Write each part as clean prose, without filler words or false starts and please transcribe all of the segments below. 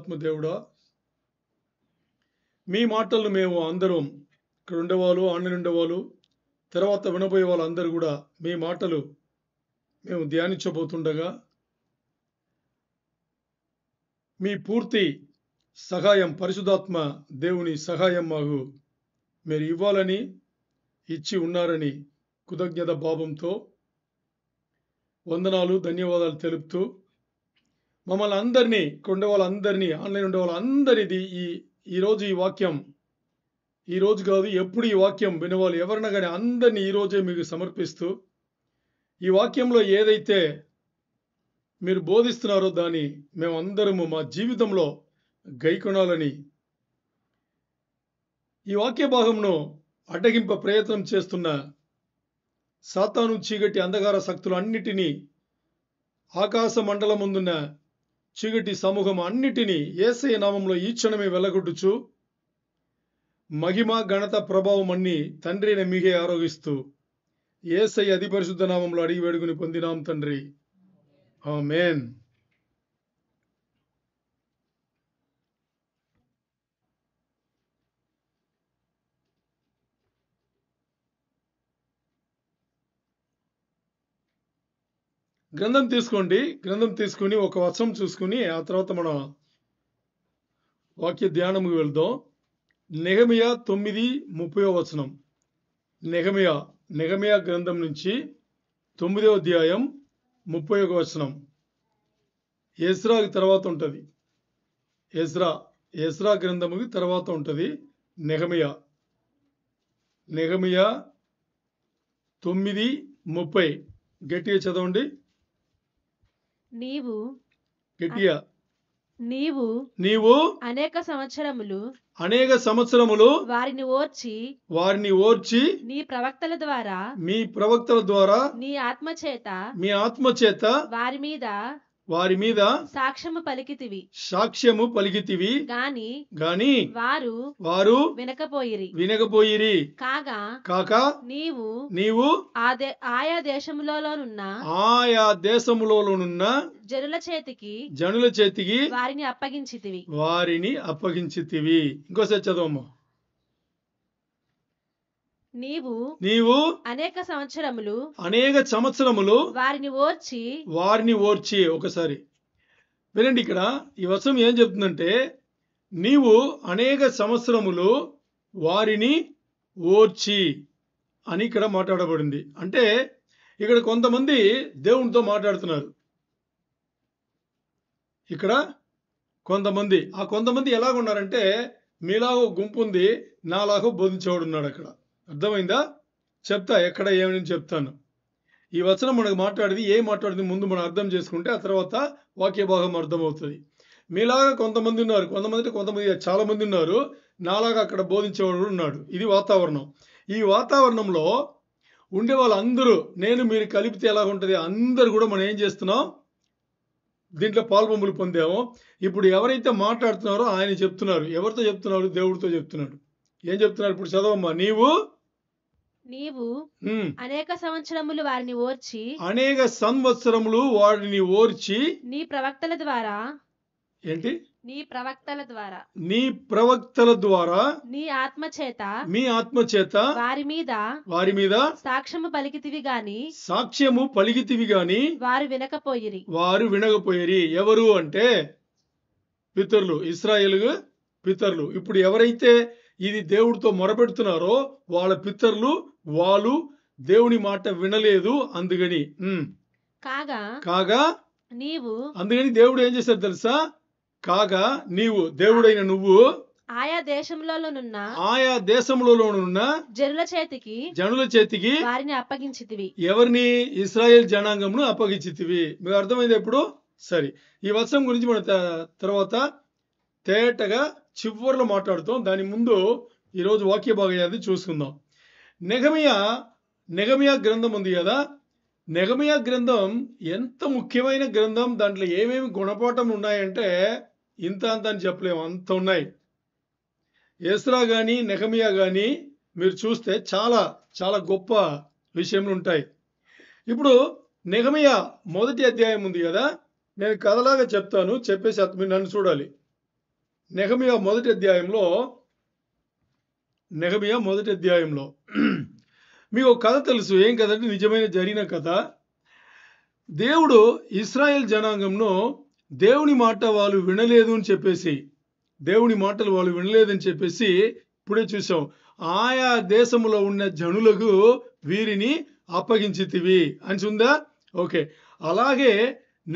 పరిశుద్ధాత్మ దేవుడా, మీ మాటలను మేము అందరం ఇక్కడ ఉండేవాళ్ళు, ఆన్లైన్ ఉండేవాళ్ళు, తర్వాత వినబోయే వాళ్ళందరూ కూడా మీ మాటలు మేము ధ్యానించబోతుండగా మీ పూర్తి సహాయం, పరిశుద్ధాత్మ దేవుని సహాయం మాకు మీరు ఇవ్వాలని, ఇచ్చి ఉన్నారని కృతజ్ఞత భావంతో వందనాలు, ధన్యవాదాలు తెలుపుతూ మమ్మల్ని అందరినీ, ఇక్కడ ఉండే వాళ్ళందరినీ, ఆన్లైన్ ఉండే వాళ్ళందరిది ఈరోజు ఈ వాక్యం, ఈరోజు కాదు ఎప్పుడు ఈ వాక్యం వినవాలి ఎవరైనా కానీ అందరినీ ఈరోజే మీకు సమర్పిస్తూ ఈ వాక్యంలో ఏదైతే మీరు బోధిస్తున్నారో దాన్ని మేమందరము మా జీవితంలో గైకొనాలని, ఈ వాక్య భాగంను అడ్డగింప ప్రయత్నం చేస్తున్న సాతాను, చీకటి, అంధకార శక్తులు అన్నిటినీ, ఆకాశ మండలం ముందున్న చీకటి సమూహం అన్నిటినీ యేసయ్య నామంలో ఈ క్షణమే వెలగొట్టుచు మహిమ, ఘనత, ప్రభావం అన్ని తండ్రి అయిన మీకే ఆరోగిస్తూ యేసయ్య అతి పరిశుద్ధ నామంలో అడిగి వేడుకుని పొందినాం తండ్రి, ఆమేన్. గ్రంథం తీసుకోండి. గ్రంథం తీసుకుని ఒక వచనం చూసుకుని ఆ తర్వాత మన వాక్య ధ్యానముకు వెళ్దాం. నెహెమీయా 9:30 వచనం. నెహెమీయా గ్రంథం నుంచి 9వ అధ్యాయం 31 వచనం. ఎజ్రాకి తర్వాత ఉంటుంది. ఎజ్రా గ్రంథముకి తర్వాత ఉంటుంది నెహెమీయా 9:30. గట్టిగా చదవండి. నీవు అనేక సంవత్సరములు వారిని ఓర్చి నీ ప్రవక్తల ద్వారా నీ ఆత్మచేత వారి మీద సాక్ష్యము పలికితివి గాని వారు వినకపోయిరి. కాక నీవు ఆయా దేశములోనున్న జనుల చేతికి వారిని అప్పగించితివి. ఇంకోసారి చదవమ్మా. నీవు అనేక సంవత్సరములు వారిని ఓర్చి. ఒకసారి వినండి, ఇక్కడ ఈ వచనం ఏం చెప్తుందంటే నీవు అనేక సంవత్సరములు వారిని ఓర్చి అని ఇక్కడ మాట్లాడబడింది. అంటే ఇక్కడ కొంతమంది దేవునితో మాట్లాడుతున్నారు. ఇక్కడ కొంతమంది ఎలాగున్నారంటే మీలాగో గుంపు ఉంది, నాలాగో బోధించేవాడు ఉన్నాడు. అక్కడ అర్థమైందా? చెప్తా ఎక్కడ ఏమని చెప్తాను. ఈ వచనం మనకు మాట్లాడింది ముందు మనం అర్థం చేసుకుంటే ఆ తర్వాత వాక్య భాగం అర్థమవుతుంది. మీలాగా కొంతమంది ఉన్నారు, కొంతమంది చాలా మంది ఉన్నారు, నాలాగా అక్కడ బోధించేవాడు ఉన్నాడు. ఇది వాతావరణం. ఈ వాతావరణంలో ఉండే వాళ్ళందరూ నేను మీరు కలిపితే ఎలా ఉంటుంది, అందరూ కూడా మనం ఏం చేస్తున్నాం, దీంట్లో పాల్పొంపులు పొందాము. ఇప్పుడు ఎవరైతే మాట్లాడుతున్నారో ఆయన చెప్తున్నారు. ఎవరితో చెప్తున్నారు? దేవుడితో చెప్తున్నాడు. ఏం చెప్తున్నారు? ఇప్పుడు చదవమ్మా. నీవు అనేక సంవత్సరములు వారిని ఓర్చి నీ ప్రవక్తల ద్వారా నీ ఆత్మచేత వారి మీద సాక్ష్యము పలికితివి గాని వారు వినకపోయిరి. ఎవరు అంటే పితరులు, ఇశ్రాయేలు పితరులు. ఇప్పుడు ఎవరైతే ఇది దేవుడితో మొరపెడుతున్నారో వాళ్ళ పితరులు, వాళ్ళు దేవుని మాట వినలేదు. అందుకని అందుకని దేవుడు ఏం చేశారు తెలుసా? కాగా నీవు, దేవుడైన నువ్వు ఆయా దేశంలోనున్న జనుల చేతికి వారిని అప్పగించితివి. ఎవరిని? ఇశ్రాయేల్ జనాంగమును అప్పగించితివి. మీకు అర్థమైంది ఎప్పుడు? సరే, ఈ వచనం గురించి మనం తర్వాత తేటగా చివరిలో మాట్లాడుతాం. దాని ముందు ఈరోజు వాక్య భాగాన్ని చూసుకుందాం. నెహెమీయా గ్రంథం ఉంది కదా. నెహెమీయా గ్రంథం ఎంత ముఖ్యమైన గ్రంథం. దాంట్లో ఏమేమి గుణపాఠం ఉన్నాయంటే ఇంత అని చెప్పలేము, అంత ఉన్నాయి. ఎజ్రా కానీ నెహెమీయా కానీ మీరు చూస్తే చాలా చాలా గొప్ప విషయములు ఉంటాయి. ఇప్పుడు నెహెమీయా 1వ అధ్యాయం ఉంది కదా, నేను కథలాగా చెప్తాను, చెప్పేసి మీరు నన్ను చూడాలి. నెహెమీయా మొదటి అధ్యాయంలో మీకు ఒక కథ తెలుసు. ఏం కథ అంటే నిజమైన జరిగిన కథ. దేవుడు ఇశ్రాయేల్ జనాంగంను దేవుని మాట వాళ్ళు వినలేదు అని చెప్పేసి, దేవుని మాటలు వాళ్ళు వినలేదని చెప్పేసి ఇప్పుడే చూసాం. ఆయా దేశంలో ఉన్న జనులకు వీరిని అప్పగించితివి అని ఉందా? ఓకే. అలాగే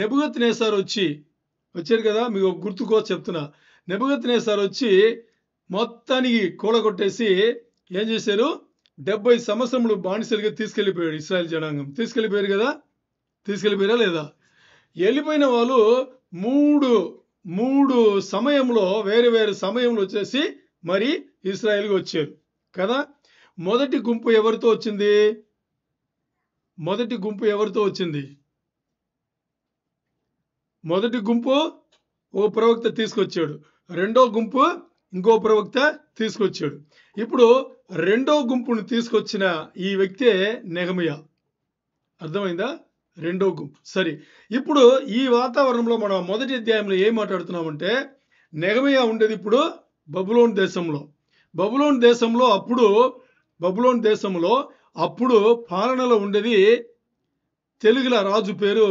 నెబుకద్నెజర్ వచ్చారు కదా, మీకు ఒక గుర్తుకో చెప్తున్నా. నెబుకద్నెజర్ వచ్చి మొత్తానికి కూలగొట్టేసి ఏం చేశారు? 70 సంవత్సరములు బానిసలుగా తీసుకెళ్లిపోయాడు ఇశ్రాయేల్ జనాంగం. తీసుకెళ్లిపోయారు కదా? తీసుకెళ్లిపోయారా లేదా? వెళ్ళిపోయిన వాళ్ళు మూడు సమయంలో వేరు వేరు సమయంలో వచ్చేసి మరి ఇశ్రాయేల్కి వచ్చారు కదా. మొదటి గుంపు ఎవరితో వచ్చింది? మొదటి గుంపు ఓ ప్రవక్త తీసుకొచ్చాడు. రెండో గుంపు ఇంకో ప్రవక్త తీసుకొచ్చాడు. ఇప్పుడు రెండో గుంపును తీసుకొచ్చిన ఈ వ్యక్తే నెహెమీయా. అర్థమైందా? రెండో గుంపు. సరే, ఇప్పుడు ఈ వాతావరణంలో మనం మొదటి అధ్యాయంలో ఏం మాట్లాడుతున్నామంటే, నెహెమీయా ఉండేది ఇప్పుడు బబులోన్ దేశంలో. అప్పుడు పాలనలో ఉండేది తెలుగులో రాజు పేరు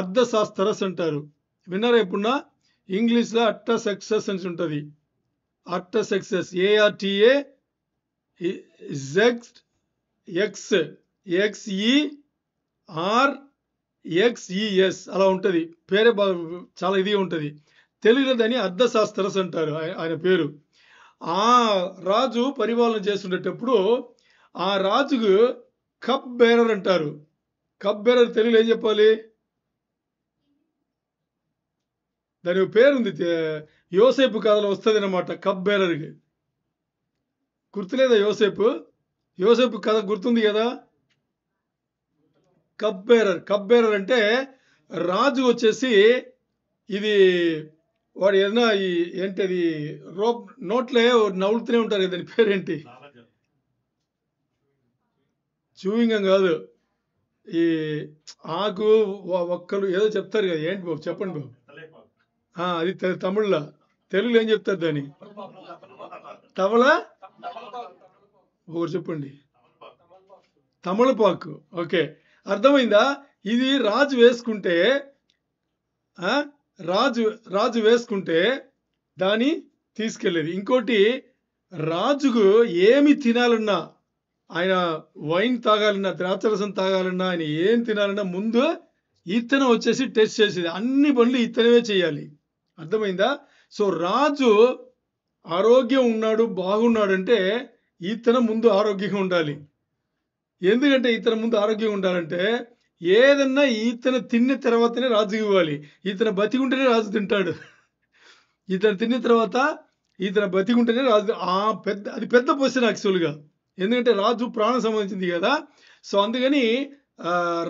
అర్ధశాస్త్రస్ అంటారు. విన్నారా ఎప్పుడున్నా? ఇంగ్లీష్లో అర్టసెక్సస్ అని ఉంటుంది. అర్టసెక్సస్, ARTAXXERXES అలా ఉంటుంది. పేరే చాలా ఇదిగా ఉంటుంది. తెలుగులో దాన్ని అర్ధశాస్త్రస్ అంటారు ఆయన పేరు. ఆ రాజు పరిపాలన చేస్తుండేటప్పుడు ఆ రాజుకు కప్ బేరర్ అంటారు. కప్ బేరర్ తెలుగులో ఏం చెప్పాలి? దాని పేరుంది, యోసేపు కథలో వస్తుంది అనమాట. కప్ బేరర్కి గుర్తులేదా? యోసేపు కథ గుర్తుంది కదా? కప్ బేరర్ అంటే రాజు వచ్చేసి ఇది వాడు ఏదైనా ఏంటది నోట్లో నవ్వులుతూనే ఉంటారు కదా, దాని పేరేంటి? చూయింగం కాదు, ఈ ఆకు ఒక్కలు ఏదో చెప్తారు కదా. ఏంటి బాబు చెప్పండి బాబు. అది తమిళ్లో. తెలుగులో ఏం చెప్తారు దాన్ని? తమలా ఒకరు చెప్పండి. తమలపాకు. ఓకే, అర్థమైందా? ఇది రాజు వేసుకుంటే దాన్ని తీసుకెళ్ళేది. ఇంకోటి, రాజుకు ఏమి తినాలన్నా, ఆయన వైన్ తాగాలన్నా, ద్రాక్షరసం తాగాలన్నా, ఆయన ఏం తినాలన్నా ముందు ఇత్తనం వచ్చేసి టెస్ట్ చేసేది. అన్ని పనులు ఇత్తనమే చేయాలి. అర్థమైందా? సో రాజు ఆరోగ్యం ఉన్నాడు, బాగున్నాడంటే ఇతను ముందు ఆరోగ్యంగా ఉండాలి. ఎందుకంటే ఇతను ముందు ఆరోగ్యంగా ఉండాలంటే ఏదన్నా ఇతను తిన్న తర్వాతనే రాజుకి ఇవ్వాలి. ఇతను బతికుంటేనే రాజు తింటాడు. ఇతను తిన్న తర్వాత ఇతను బతికుంటేనే రాజు. అది పెద్ద క్వశ్చన్ యాక్చువల్గా. ఎందుకంటే రాజు ప్రాణం సంబంధించింది కదా. సో అందుకని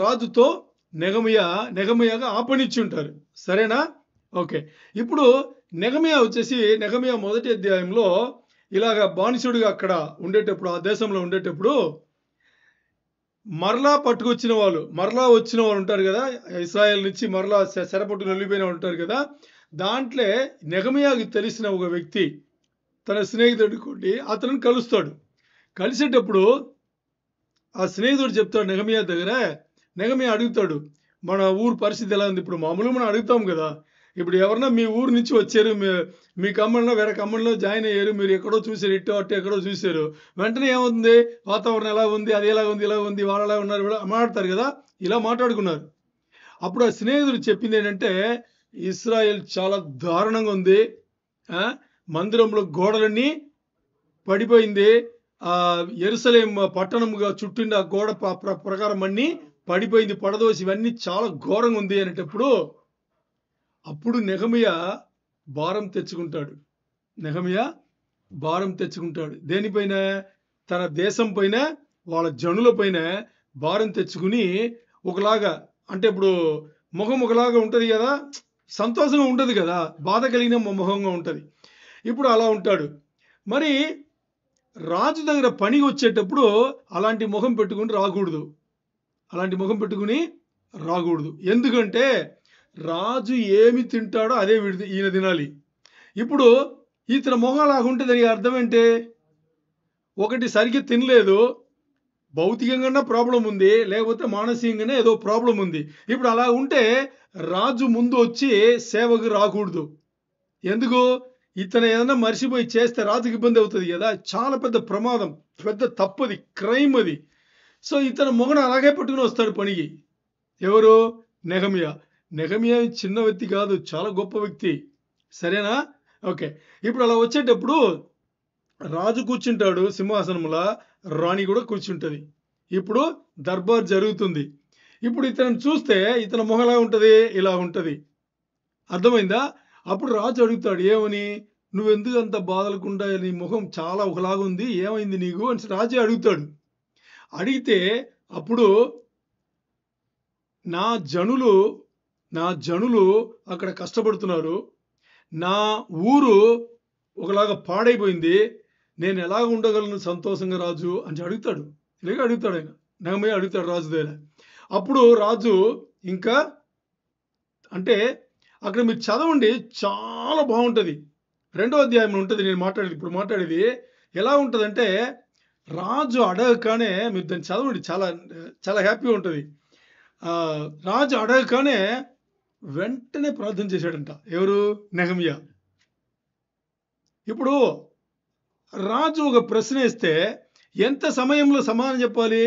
రాజుతో నెహెమీయాగా ఆపనిచ్చి ఉంటారు. సరేనా? ఓకే. ఇప్పుడు నెహెమీయా మొదటి అధ్యాయంలో ఇలాగ బానిసుడిగా అక్కడ ఉండేటప్పుడు, ఆ దేశంలో ఉండేటప్పుడు మరలా వచ్చిన వాళ్ళు ఉంటారు కదా, ఇశ్రాయేల్ నుంచి మరలా చెరపట్టుకుని వెళ్ళిపోయిన ఉంటారు కదా. దాంట్లో నెహెమీయాకి తెలిసిన ఒక వ్యక్తి తన స్నేహితుడికి ఉండి అతను కలుస్తాడు. కలిసేటప్పుడు ఆ స్నేహితుడు చెప్తాడు నెహెమీయా దగ్గర. నెహెమీయా అడుగుతాడు, మన ఊరు పరిస్థితి ఎలా ఉంది? ఇప్పుడు మామూలుగా మనం అడుగుతాం కదా, ఇప్పుడు ఎవరన్నా మీ ఊరు నుంచి వచ్చారు, మీ కమ్మల్లో వేరే కమ్మల్లో జాయిన్ అయ్యారు, మీరు ఎక్కడో చూసారు, ఇటు అటు ఎక్కడో చూసారు, వెంటనే ఏమవుతుంది? వాతావరణం ఎలా ఉంది, అది ఎలా ఉంది, ఇలా ఉంది, వాళ్ళు ఎలా ఉన్నారు, మాట్లాడతారు కదా. ఇలా మాట్లాడుకున్నారు. అప్పుడు ఆ స్నేహితుడు చెప్పింది ఏంటంటే, ఇశ్రాయేల్ చాలా దారుణంగా ఉంది, మందిరంలో గోడలన్నీ పడిపోయింది, యెరూషలేం పట్టణంగా చుట్టిన ఆ గోడ ప్రకారం అన్ని పడిపోయింది, పడదోసి ఇవన్నీ చాలా ఘోరంగా ఉంది అనేటప్పుడు అప్పుడు నెహెమీయా భారం తెచ్చుకుంటాడు. దేనిపైన? తన దేశం పైన, వాళ్ళ జనుల పైన భారం తెచ్చుకుని ఒకలాగా, అంటే ఇప్పుడు ముఖం ఒకలాగా ఉంటుంది కదా, సంతోషంగా ఉంటుంది కదా, బాధ కలిగిన ముఖంగా ఉంటుంది. ఇప్పుడు అలా ఉంటాడు. మరి రాజు దగ్గర పనికి వచ్చేటప్పుడు అలాంటి ముఖం పెట్టుకుని రాకూడదు. ఎందుకంటే రాజు ఏమి తింటాడో అదే ఈయన తినాలి. ఇప్పుడు ఇతని మొహం అలాగుంటే దానికి అర్థం ఏంటి? ఒకటి సరిగ్గా తినలేదు, భౌతికంగానే ప్రాబ్లం ఉంది, లేకపోతే మానసికంగానే ఏదో ప్రాబ్లం ఉంది. ఇప్పుడు అలా ఉంటే రాజు ముందు వచ్చి సేవకు రాకూడదు. ఎందుకు? ఇతను ఏదైనా మర్చిపోయి చేస్తే రాజుకి ఇబ్బంది అవుతుంది కదా. చాలా పెద్ద ప్రమాదం, పెద్ద తప్పది, క్రైమ్ అది. సో ఇతను మొగను అలాగే పట్టుకుని వస్తాడు పనికి. ఎవరు? నెహమ్యా. నెహమ్యా చిన్న వ్యక్తి కాదు, చాలా గొప్ప వ్యక్తి. సరేనా? ఓకే. ఇప్పుడు అలా వచ్చేటప్పుడు రాజు కూర్చుంటాడు సింహాసనంలో, రాణి కూడా కూర్చుంటుంది. ఇప్పుడు దర్బార్ జరుగుతుంది. ఇప్పుడు ఇతను చూస్తే ఇతని మొహం ఎలా ఉంటుంది? ఇలా ఉంటుంది. అర్థమైందా? అప్పుడు రాజు అడుగుతాడు, ఏమని? నువ్వెందుకు అంత బాధలకుండా, నీ ముఖం చాలా ఒకలాగుంది, ఏమైంది నీకు అని రాజే అడుగుతాడు. అడిగితే అప్పుడు నా జనులు అక్కడ కష్టపడుతున్నారు, నా ఊరు ఒకలాగా పాడైపోయింది, నేను ఎలాగ ఉండగలను సంతోషంగా రాజు అని అడుగుతాడు. ఇలాగే అడుగుతాడు ఆయన. నెహమ్యా అడుగుతాడు రాజు దగ్గర. అప్పుడు రాజు ఇంకా అంటే అక్కడ మీరు చదవండి, చాలా బాగుంటుంది. 2వ అధ్యాయంలో ఉంటుంది నేను ఇప్పుడు మాట్లాడేది. ఎలా ఉంటుందంటే రాజు అడగగానే మీరు దాన్ని చదవండి, చాలా చాలా హ్యాపీగా ఉంటుంది. రాజు అడగగానే వెంటనే ప్రార్థన చేశాడంట. ఎవరు? నెహమ్యా. ఇప్పుడు రాజు ఒక ప్రశ్న వేస్తే ఎంత సమయంలో సమాధానం చెప్పాలి?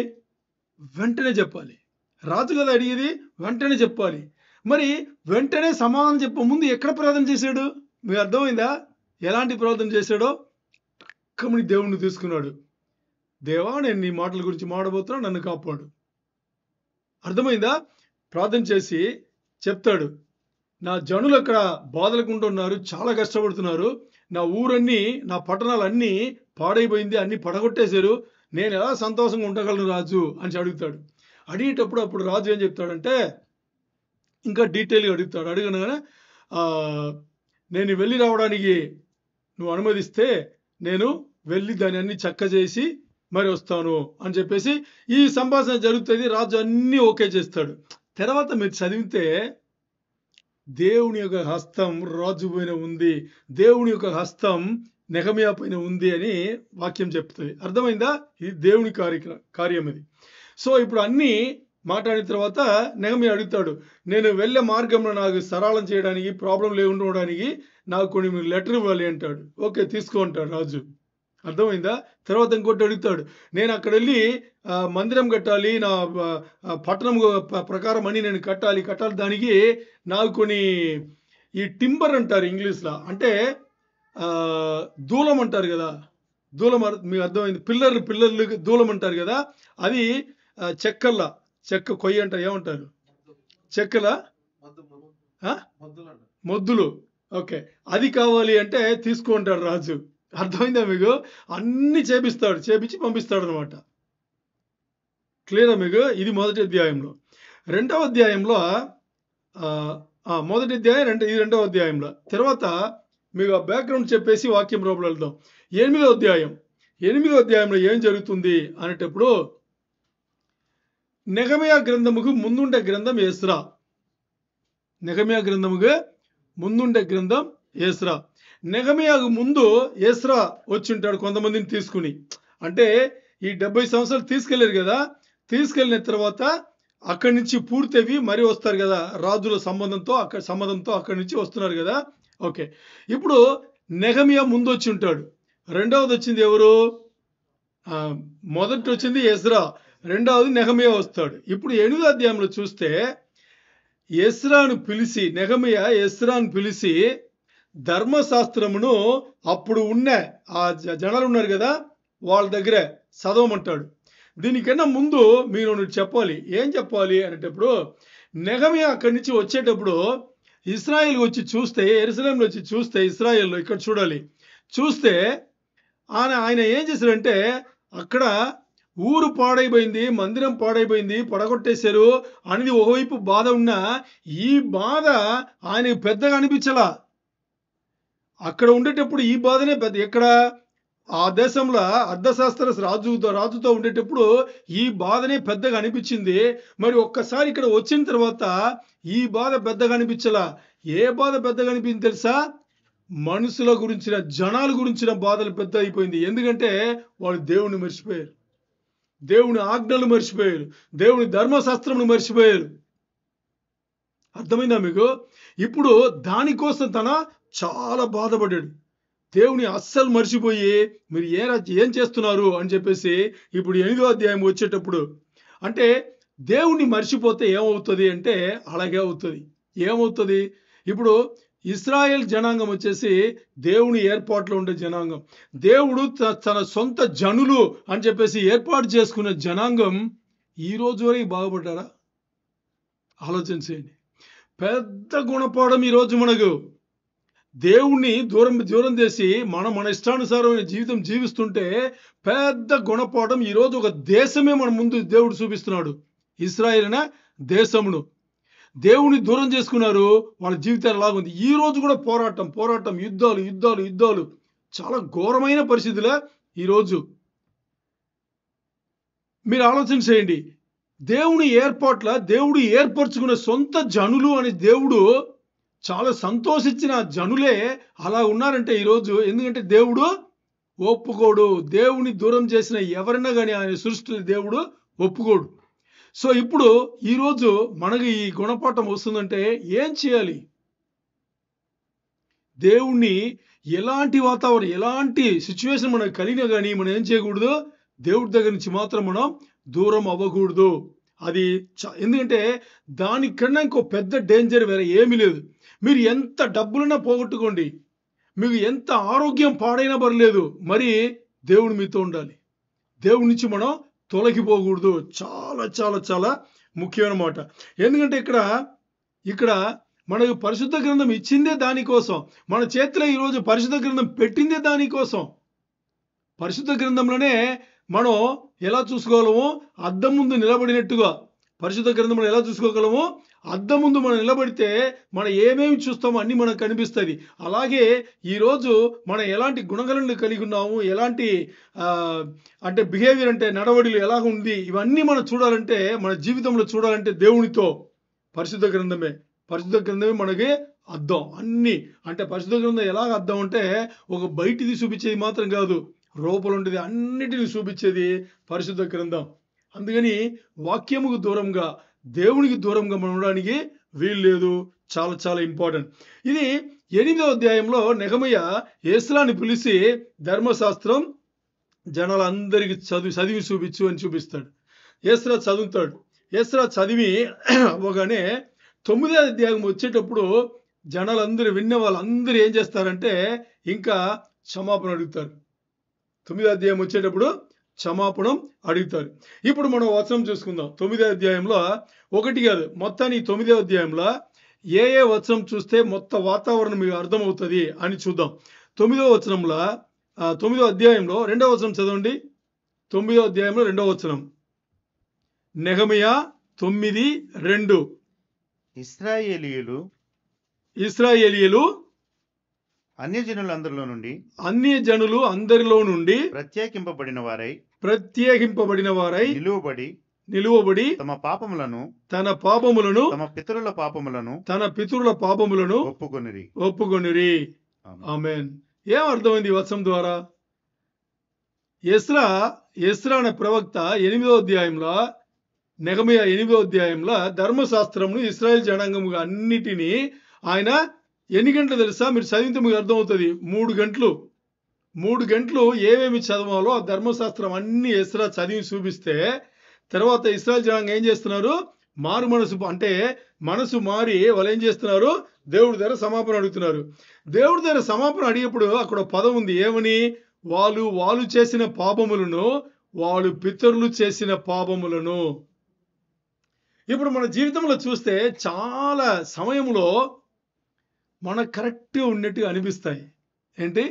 వెంటనే చెప్పాలి. రాజు కదా అడిగేది, వెంటనే చెప్పాలి. మరి వెంటనే సమాధానం చెప్పే ముందు ఎక్కడ ప్రార్థన చేశాడు? మీకు అర్థమైందా ఎలాంటి ప్రార్థన చేశాడో? టక్కమని దేవుణ్ణి తీసుకున్నాడు. దేవా, నేను నీ మాటల గురించి మాడబోతున్నా, నన్ను కాపాడు. అర్థమైందా? ప్రార్థన చేసి చెప్తాడు, నా జనులు అక్కడ బాధలకుంటున్నారు, చాలా కష్టపడుతున్నారు, నా ఊరన్నీ, నా పట్టణాలన్నీ పాడైపోయింది, అన్ని పడగొట్టేశారు, నేను ఎలా సంతోషంగా ఉండగలను రాజు అని అడుగుతాడు. అడిగేటప్పుడు అప్పుడు రాజు ఏం చెప్తాడంటే ఇంకా డీటెయిల్గా అడుగుతాడు. అడగనగానే నేను వెళ్ళి రావడానికి నువ్వు అనుమతిస్తే నేను వెళ్ళి దాన్ని అన్ని చక్క చేసి మరి వస్తాను అని చెప్పేసి ఈ సంభాషణ జరుగుతుంది. రాజు అన్నీ ఓకే చేస్తాడు. తర్వాత మీరు చదివితే దేవుని యొక్క హస్తం రాజు పైన ఉంది, దేవుని యొక్క హస్తం నెహమ్యా పైన ఉంది అని వాక్యం చెప్తుంది. అర్థమైందా? ఇది దేవుని కార్యం ఇది. సో ఇప్పుడు అన్నీ మాట్లాడిన తర్వాత నెహమ్యా అడుగుతాడు, నేను వెళ్ళే మార్గంలో నాకు సరళం చేయడానికి, ప్రాబ్లం లేకుండా ఉండడానికి నాకు కొన్ని లెటర్ ఇవ్వాలి అంటాడు. ఓకే, తీసుకో అంటాడు రాజు. అర్థమైందా? తర్వాత ఇంకోటి అడుగుతాడు, నేను అక్కడ వెళ్ళి మందిరం కట్టాలి, నా పట్టణం ప్రకారం అని నేను కట్టాలి, దానికి నాకు కొన్ని ఈ టింబర్ అంటారు ఇంగ్లీష్లో, అంటే దూలం అంటారు కదా, దూలం మీకు అర్థమైంది, పిల్లర్లు దూలం అంటారు కదా, అది చెక్క కొయ్య అంటారు, ఏమంటారు? చెక్కల మొద్దులు. ఓకే, అది కావాలి అంటే తీసుకుంటాడు రాజు. అర్థమైందా మీకు? అన్ని చేపించి పంపిస్తాడు అనమాట. క్లియరా మీకు? ఇది మొదటి అధ్యాయంలో. 2వ అధ్యాయంలో మొదటి అధ్యాయం ఇది 2వ అధ్యాయంలో. తర్వాత మీకు ఆ బ్యాక్గ్రౌండ్ చెప్పేసి వాక్యం లోపల వెళ్దాం. 8వ అధ్యాయంలో ఏం జరుగుతుంది అనేటప్పుడు నెహమ్యా గ్రంథముకు ముందుండే గ్రంథం ఎజ్రా. నెహమ్యా గ్రంథముకు ముందుండే గ్రంథం ఎజ్రా. నెహమ్యాకు ముందు ఎజ్రా వచ్చింటాడు కొంతమందిని తీసుకుని. అంటే ఈ 70 సంవత్సరాలు తీసుకెళ్లారు కదా, తీసుకెళ్లిన తర్వాత అక్కడి నుంచి పూర్తవి మరి వస్తారు కదా, రాజుల సంబంధంతో అక్కడి నుంచి వస్తున్నారు కదా. ఓకే, ఇప్పుడు నెహమ్యా ముందు వచ్చి ఉంటాడు. రెండవది వచ్చింది ఎవరు? మొదటి వచ్చింది ఎజ్రా, రెండవది నెహమ్యా వస్తాడు. ఇప్పుడు 8వ అధ్యాయంలో చూస్తే నెహమ్యా ఎజ్రాను పిలిచి ధర్మశాస్త్రమును అప్పుడు ఉన్న ఆ జనాలు ఉన్నారు కదా వాళ్ళ దగ్గర చదవమంటాడు. దీనికన్నా ముందు మీరు చెప్పాలి. ఏం చెప్పాలి అనేటప్పుడు నెహమ్యా అక్కడి నుంచి వచ్చేటప్పుడు ఇశ్రాయేల్ వచ్చి చూస్తే, యెరూషలేములో వచ్చి చూస్తే, ఇశ్రాయేల్లో ఇక్కడ చూడాలి, చూస్తే ఆయన ఏం చేశాడంటే అక్కడ ఊరు పాడైపోయింది, మందిరం పాడైపోయింది, పడగొట్టేశారు అనేది ఒకవైపు బాధ ఉన్నా ఈ బాధ ఆయనకు పెద్దగా అనిపించలా. అక్కడ ఉండేటప్పుడు ఈ బాధనే పెద్ద. ఎక్కడ? ఆ దేశంలో అర్థశాస్త్ర రాజుతో ఉండేటప్పుడు ఈ బాధనే పెద్దగా అనిపించింది. మరి ఒక్కసారి ఇక్కడ వచ్చిన తర్వాత ఈ బాధ పెద్దగా అనిపించలా. ఏ బాధ పెద్దగా అనిపించింది తెలుసా? మనుషుల గురించిన జనాల గురించిన బాధలు పెద్ద అయిపోయింది. ఎందుకంటే వాళ్ళు దేవుని మర్చిపోయారు, దేవుని ఆజ్ఞలు మర్చిపోయారు, దేవుని ధర్మశాస్త్రమును మర్చిపోయారు. అర్థమైందా మీకు? ఇప్పుడు దానికోసం తన చాలా బాధపడ్డాడు. దేవుని అస్సలు మర్చిపోయి మీరు ఏం చేస్తున్నారు అని చెప్పేసి ఇప్పుడు 8వ అధ్యాయం వచ్చేటప్పుడు, అంటే దేవుణ్ణి మర్చిపోతే ఏమవుతుంది అంటే అలాగే అవుతుంది. ఏమవుతుంది? ఇప్పుడు ఇశ్రాయేల్ జనాంగం వచ్చేసి దేవుని ఏర్పాట్లో ఉండే జనాంగం. దేవుడు తన సొంత జనులు అని చెప్పేసి ఏర్పాటు చేసుకున్న జనాంగం ఈ రోజు వరకు బాగుపడ్డారా? ఆలోచన చేయండి. పెద్ద గుణపాఠం ఈరోజు మనకు. దేవుణ్ణి దూరం చేసి మన ఇష్టానుసారమైన జీవితం జీవిస్తుంటే పెద్ద గుణపాఠం ఈరోజు ఒక దేశమే మన ముందు దేవుడు చూపిస్తున్నాడు. ఇశ్రాయేల్ అనే దేశమును దేవుని దూరం చేసుకున్నారు. వాళ్ళ జీవితాలు లాగుంది. ఈ రోజు కూడా పోరాటం, యుద్ధాలు చాలా ఘోరమైన పరిస్థితులే ఈరోజు. మీరు ఆలోచన చేయండి. దేవుని ఏర్పాట్ల దేవుడు ఏర్పరచుకున్న సొంత జనులు అని దేవుడు చాలా సంతోషించిన జనులే అలా ఉన్నారంటే ఈరోజు. ఎందుకంటే దేవుడు ఒప్పుకోడు. దేవుని దూరం చేసిన ఎవరైనా కానీ ఆయన సృష్టిలో దేవుడు ఒప్పుకోడు. సో ఇప్పుడు ఈరోజు మనకి ఈ గుణపాఠం వస్తుందంటే ఏం చేయాలి? దేవుణ్ణి ఎలాంటి వాతావరణం, ఎలాంటి సిచ్యువేషన్ మనకు కలిగినా కానీ మనం ఏం చేయకూడదు? దేవుడి దగ్గర నుంచి మాత్రం మనం దూరం అవ్వకూడదు. అది ఎందుకంటే దానికన్నా ఇంకో పెద్ద డేంజర్ వేరే ఏమీ లేదు. మీరు ఎంత డబ్బులన్నా పోగొట్టుకోండి, మీకు ఎంత ఆరోగ్యం పాడైనా పర్లేదు, మరి దేవుడు మీతో ఉండాలి. దేవుడి నుంచి మనం తొలగిపోకూడదు. చాలా చాలా చాలా ముఖ్యమైన మాట. ఎందుకంటే ఇక్కడ మనకు పరిశుద్ధ గ్రంథం ఇచ్చిందే దానికోసం. మన చేతిలో ఈరోజు పరిశుద్ధ గ్రంథం పెట్టిందే దానికోసం. పరిశుద్ధ గ్రంథంలోనే మనం ఎలా చూసుకోగలము? అద్దం ముందు నిలబడినట్టుగా పరిశుద్ధ గ్రంథంలో ఎలా చూసుకోగలము? అద్దం ముందు మనం నిలబడితే మనం ఏమేమి చూస్తామో అన్ని మనకు కనిపిస్తుంది. అలాగే ఈరోజు మనం ఎలాంటి గుణగణాలను కలిగి ఉన్నాము, ఎలాంటి అంటే బిహేవియర్ అంటే నడవడిలు ఎలా ఉంది, ఇవన్నీ మనం చూడాలంటే, మన జీవితంలో చూడాలంటే దేవునితో పరిశుద్ధ గ్రంథమే మనకి అద్దం. అన్ని అంటే పరిశుద్ధ గ్రంథం ఎలాగ అద్దం అంటే ఒక బయటిది చూపించేది మాత్రం కాదు, రూపలు ఉంటుంది, అన్నిటిని చూపించేది పరిశుద్ధ గ్రంథం. అందుకని వాక్యముకు దూరంగా, దేవునికి దూరంగా మనం ఉండడానికి వీలు లేదు. చాలా చాలా ఇంపార్టెంట్. ఇది 8వ అధ్యాయంలో నెహెమీయ ఎజ్రాని పిలిచి ధర్మశాస్త్రం జనాలందరికీ చదివి చూపించు అని చూపిస్తాడు. ఎజ్రా చదువుతాడు. ఎజ్రా చదివి అవగానే 9వ అధ్యాయం వచ్చేటప్పుడు జనాలందరూ విన్న వాళ్ళందరూ ఏం చేస్తారంటే ఇంకా క్షమాపణ అడుగుతారు. 9వ అధ్యాయం వచ్చేటప్పుడు క్షమాపణం అడుగుతారు. ఇప్పుడు మనం వచనం చూసుకుందాం. 9వ అధ్యాయంలో ఒకటి కాదు, మొత్తాన్ని 9వ అధ్యాయంలో ఏ వచనం చూస్తే మొత్తం వాతావరణం మీకు అర్థమవుతుంది అని చూద్దాం. 9వ వచనంలో 9వ అధ్యాయంలో 2వ వచనం చదవండి. 9వ అధ్యాయంలో 2వ వచనం. నెహెమీయ 9:2. ఇశ్రాయేలీయులు అన్యజనులు అందరిలో నుండి ప్రత్యేకింపబడిన వారై నిలువబడి తన పాపములను తన పితరుల పాపములను ఒప్పుకొనిరి. ఆమేన్. ఏం అర్థమైంది ఈ వచనం ద్వారా? ఎజ్రా అనే ప్రవక్త 8వ అధ్యాయంలో, నెహెమీయ 8వ అధ్యాయంలో ధర్మశాస్త్రమును ఇశ్రాయేల్ జనాంగముగా అన్నిటినీ ఆయన ఎన్ని గంటలు తెలుసా? మీరు చదివితే మీకు అర్థమవుతుంది. 3 గంటలు ఏమేమి చదవాలో ఆ ధర్మశాస్త్రం అన్ని ఎజ్రా చదివి చూపిస్తే తర్వాత ఇశ్రాయేల్ జనాంగం ఏం చేస్తున్నారు? మారు మనసు అంటే మనసు మారి వాళ్ళు ఏం చేస్తున్నారు? దేవుడి దగ్గర సమాపణ అడుగుతున్నారు. దేవుడి దగ్గర సమాపణ అడిగేప్పుడు అక్కడ పదం ఉంది. ఏమని? వాళ్ళు చేసిన పాపములను, వాళ్ళు పితరులు చేసిన పాపములను. ఇప్పుడు మన జీవితంలో చూస్తే చాలా సమయంలో మనకు కరెక్ట్గా ఉన్నట్టుగా అనిపిస్తాయి. ఏంటి?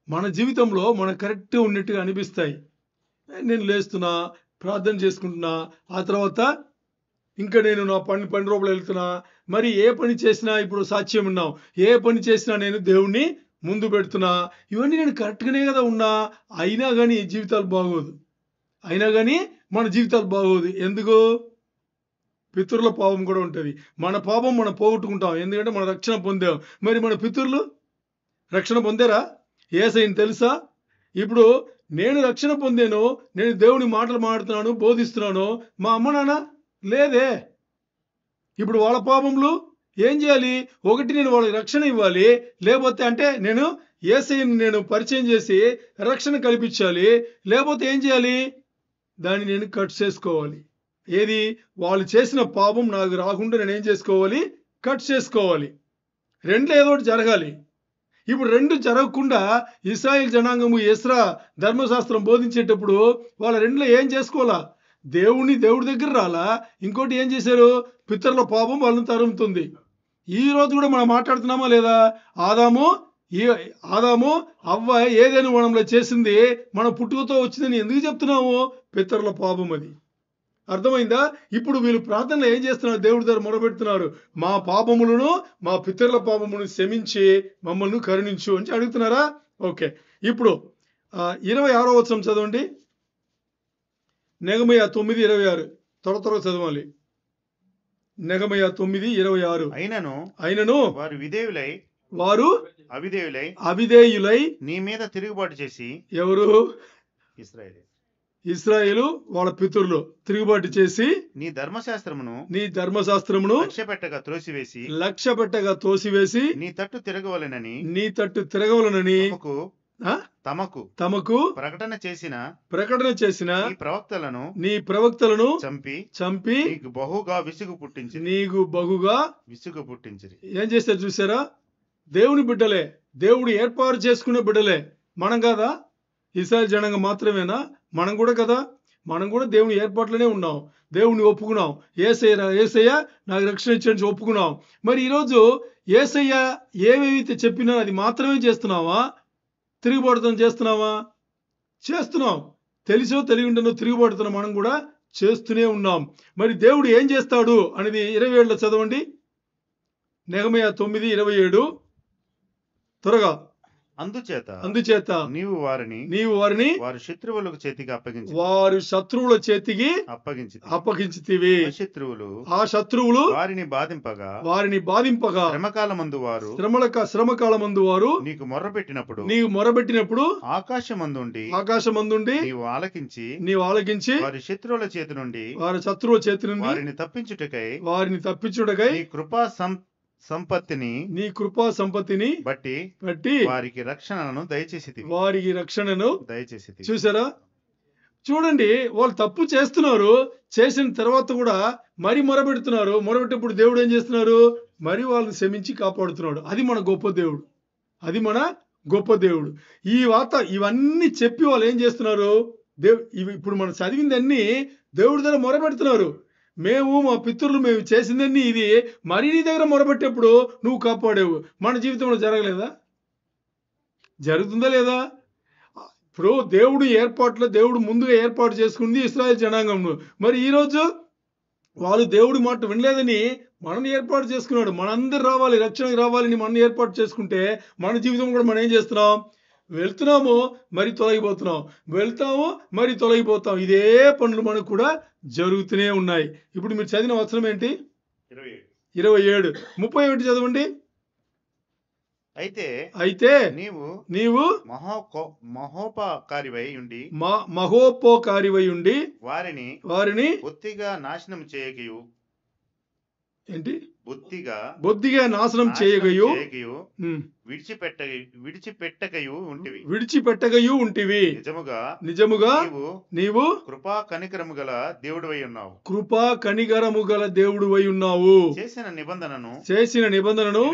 మన జీవితంలో మనకు కరెక్ట్గా ఉన్నట్టుగా అనిపిస్తాయి. నేను లేస్తున్నా, ప్రార్థన చేసుకుంటున్నా, ఆ తర్వాత ఇంకా నేను నా పని రూపంలో వెళ్తున్నా, మరి ఏ పని చేసినా ఇప్పుడు సాక్ష్యం ఉన్నాం, ఏ పని చేసినా నేను దేవుణ్ణి ముందు పెడుతున్నా, ఇవన్నీ నేను కరెక్ట్గానే కదా ఉన్నా, అయినా కానీ మన జీవితాలు బాగోదు. ఎందుకు? పితరుల పాపం కూడా ఉంటుంది. మన పాపం మనం పోగొట్టుకుంటాం, ఎందుకంటే మన రక్షణ పొందాం. మరి మన పితరులు రక్షణ పొందారా? యేసయ్యని తెలుసా? ఇప్పుడు నేను రక్షణ పొందాను, నేను దేవుని మాటలు మాట్లాడుతున్నాను, బోధిస్తున్నాను. మా అమ్మ నాన్న లేదే. ఇప్పుడు వాళ్ళ పాపములు ఏం చేయాలి? ఒకటి నేను వాళ్ళకి రక్షణ ఇవ్వాలి, లేకపోతే అంటే నేను యేసయ్యని నేను పరిచయం చేసి రక్షణ కల్పించాలి, లేకపోతే ఏం చేయాలి? దాన్ని నేను కట్ చేసుకోవాలి. ఏది? వాళ్ళు చేసిన పాపం నాకు రాకుండా నేను ఏం చేసుకోవాలి? కట్ చేసుకోవాలి. రెండులో ఏదో ఒకటి జరగాలి. ఇప్పుడు రెండు జరగకుండా ఇశ్రాయేల్ జనాంగము ఎస్రా ధర్మశాస్త్రం బోధించేటప్పుడు వాళ్ళ రెండులో ఏం చేసుకోవాలా? దేవుడి దగ్గర రాలా, ఇంకోటి ఏం చేశారు? పితరుల పాపం వాళ్ళని తరుముతుంది. ఈ రోజు కూడా మనం మాట్లాడుతున్నామా లేదా? ఆదాము అవ్వ ఏదైనా వనంలో చేసింది మన పుట్టుకతో వచ్చిందని ఎందుకు చెప్తున్నాము? పితరుల పాపం అది. అర్థమైందా? ఇప్పుడు వీళ్ళు ప్రార్థనలో ఏం చేస్తున్నారు? దేవుడి దగ్గర మొరబెడుతున్నారు, మా పాపములను, మా పితరుల పాపములను క్షమించి మమ్మల్ని కరుణించు అని అడుగుతున్నారా? ఓకే, ఇప్పుడు 26వ వచనం చదవండి. నెహెమీయా 9:26 త్వర చదవాలి. నెహెమీయా 9:26. అయినను వారు అవిధేయులై నీ మీద తిరుగుబాటు చేసి. ఎవరు? ఇశ్రాయేలు వాళ్ళ పితరులు తిరుగుబాటు చేసి నీ ధర్మశాస్త్రమును లక్ష్యపెట్టగా తోసివేసి నీ తట్టు తిరగవలనని తమకు ప్రకటన చేసిన నీ ప్రవక్తలను చంపి నీకు బహుగా విసుగు పుట్టించిరి. ఏం చేస్తారు చూసారా? దేవుని బిడ్డలే, దేవుడు ఏర్పాటు చేసుకునే బిడ్డలే. మనం కాదా? ఇశ్రాయేల్ జనాంగం మాత్రమేనా? మనం కూడా కదా. మనం కూడా దేవుని ఏర్పాట్లోనే ఉన్నాం, దేవుని ఒప్పుకున్నాం. యేసయ్య నాకు రక్షణ ఇచ్చి ఒప్పుకున్నాం. మరి ఈరోజు యేసయ్య ఏమేమైతే చెప్పినా అది మాత్రమే చేస్తున్నావా? తిరుగుబాటుతనం చేస్తున్నావా? చేస్తున్నాం. తెలిసో తెలియకుండానో తిరుగుబాటుతనం మనం కూడా చేస్తూనే ఉన్నాం. మరి దేవుడు ఏం చేస్తాడు అనేది 27లో చదవండి. నెహెమీయా 9:27 త్వరగా. అందుచేత నీవు వారిని వారి శత్రువుల చేతికి అప్పగించితివి. ఆ శత్రువులు వారిని బాధింపగా శ్రమకాలమందు వారు నీకు మొర్రపెట్టినప్పుడు ఆకాశమందుండి నీవు ఆలకించి వారి శత్రువుల చేతి నుండి వారిని తప్పించుటకై నీ కృపా సంపత్తిని బట్టి వారికి రక్షణను దయచేసి. చూసారా? చూడండి, వాళ్ళు తప్పు చేస్తున్నారు, చేసిన తర్వాత కూడా మరి మొరబెడుతున్నారు. మొరబెట్టినప్పుడు దేవుడు ఏం చేస్తున్నారు? మరి వాళ్ళని క్షమించి కాపాడుతున్నాడు. అది మన గొప్ప దేవుడు. ఇవన్నీ చెప్పి వాళ్ళు ఏం చేస్తున్నారు? ఇప్పుడు మనం చదివిందన్నీ దేవుడి దగ్గర మొరబెడుతున్నారు. మా పితరులు మేము చేసిందన్నీ ఇది, మరి నీ దగ్గర మొరబెట్టేప్పుడు నువ్వు కాపాడేవు. మన జీవితంలో జరగలేదా? జరుగుతుందా లేదా? ఇప్పుడు దేవుడు ముందుగా ఏర్పాటు చేసుకుంది ఇశ్రాయేల్ జనాంగంను. మరి ఈరోజు వాళ్ళు దేవుడి మాట వినలేదని మనల్ని ఏర్పాటు చేసుకున్నాడు. మనందరూ రావాలి, రక్షణకు రావాలని మనం ఏర్పాటు చేసుకుంటే మన జీవితం కూడా మనం ఏం చేస్తున్నాం? వెళ్తున్నాము, మరి తొలగిపోతున్నాం, వెళ్తాము, మరి తొలగిపోతాం. ఇదే పనులు మనకు కూడా జరుగుతూనే ఉన్నాయి. ఇప్పుడు మీరు చదివిన వచనం ఏంటి? 27. 31 చదవండి. అయితే నీవు మహోపకారివై ఉండి వారిని బొత్తిగా నాశనం చేయగయు. ఏంటి? బొత్తిగా నాశనం చేయగయు విడిచిపెట్టగయు ఉంటివి. నిజముగా నీవు కృపా కనికరము గల దేవుడువై ఉన్నావు. చేసిన నిబంధనను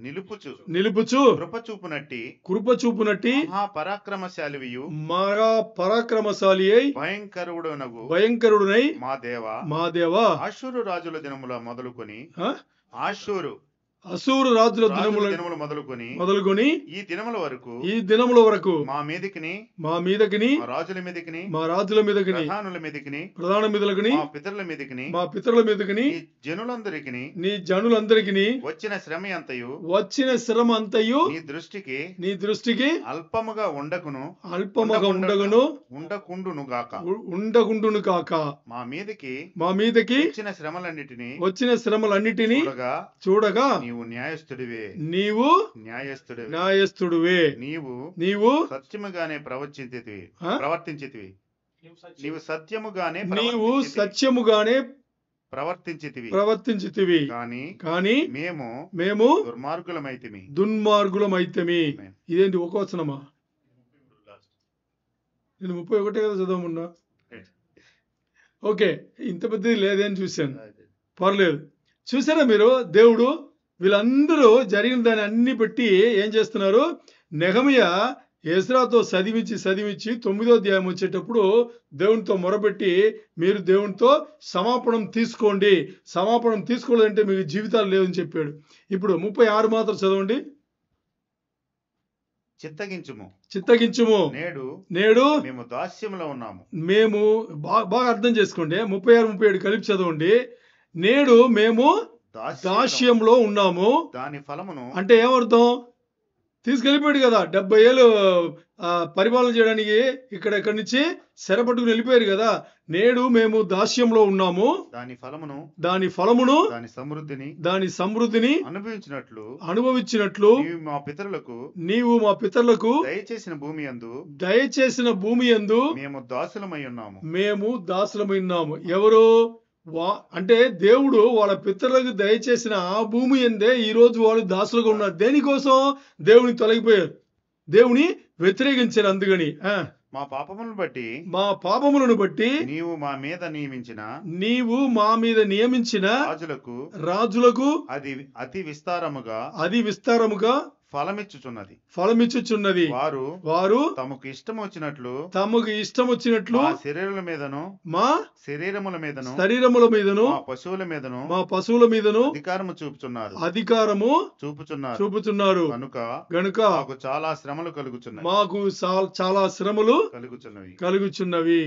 నిలుపుచు కృపచూపునట్టి మహాపరాక్రమశాలి అయి భయంకరుడునై మా దేవా అశూరు రాజుల దినముల మొదలుకొని ఈ దినముల వరకు మా మీదకిని మా రాజుల మీదకిని ప్రధాన మీదకిని మా పితరుల మీదకిని నీ జనులందరికీ వచ్చిన శ్రమ అంతయు నీ దృష్టికి అల్పముగా ఉండకుండును కాక మా మీదకి వచ్చిన శ్రమలన్నిటినీ చూడగా నీవు న్యాయస్థుడివే నీవు న్యాయస్థుడివే న్యాయస్థుడివే. నీవు నీవు సత్యముగానే ప్రవర్తించితివి ఆ? ప్రవర్తించితివి నీవు సత్యముగానే నీవు సత్యముగానే ప్రవర్తించితివి ప్రవర్తించితివి. కానీ మేము దుర్మార్గులమైతిమి. దుర్మార్గులమైతమి. ఇదేంటి ఒక వచనమా? నేను 31 కదా చదవమున్నా. ఓకే, ఇంత పెద్దది లేదని చూశాను. పర్లేదు. చూసారా మీరు, దేవుడు వీళ్ళందరూ జరిగిన దాన్ని అన్ని పెట్టి ఏం చేస్తున్నారు? నెహెమీయా ఎజ్రాతో చదివించి 9వ అధ్యాయం వచ్చేటప్పుడు దేవునితో మొరపెట్టి, మీరు దేవునితో సమాపణం తీసుకోండి, సమాపణం తీసుకోలేదంటే మీకు జీవితాలు లేవని చెప్పాడు. ఇప్పుడు 36 మాత్రం చదవండి. చిత్తగించుము నేడు మేము దాస్యంలో ఉన్నాము. మేము బాగా అర్థం చేసుకోండి. 36, 37 కలిపి చదవండి. నేడు మేము దాస్యంలో ఉన్నాము. దాని ఫలమును అంటే ఏమర్థం? తీసుకెళ్ళిపోయాడు కదా, 70 ఏళ్ళు పరిపాలన చేయడానికి ఇక్కడి నుంచి సెరపట్టుకుని వెళ్ళిపోయారు కదా. నేడు మేము దాస్యంలో ఉన్నాము. దాని ఫలమును దాని సమృద్ధిని అనుభవించినట్లు నీవు మా పితరులకు దయచేసిన భూమి యందు మేము దాసులమై ఉన్నాము. ఎవరు? అంటే దేవుడు వాళ్ళ పితరులకు దయచేసిన ఆ భూమి ఎందే ఈ రోజు వాళ్ళు దాసులుగా ఉన్నారు. దేనికోసం? దేవుని తొలగిపోయారు, దేవుని వ్యతిరేకించారు. అందుకని మా పాపములను బట్టి నీవు మా మీద నియమించిన రాజులకు అది అతి విస్తారముగా ఫలమిచ్చుచున్నది. వారు తమకు ఇష్టం వచ్చినట్లు మా శరీరముల మీదను మా పశువుల మీదను అధికారము చూపుచున్నారు. గనుక మాకు చాలా శ్రమలు కలుగుచున్నవి.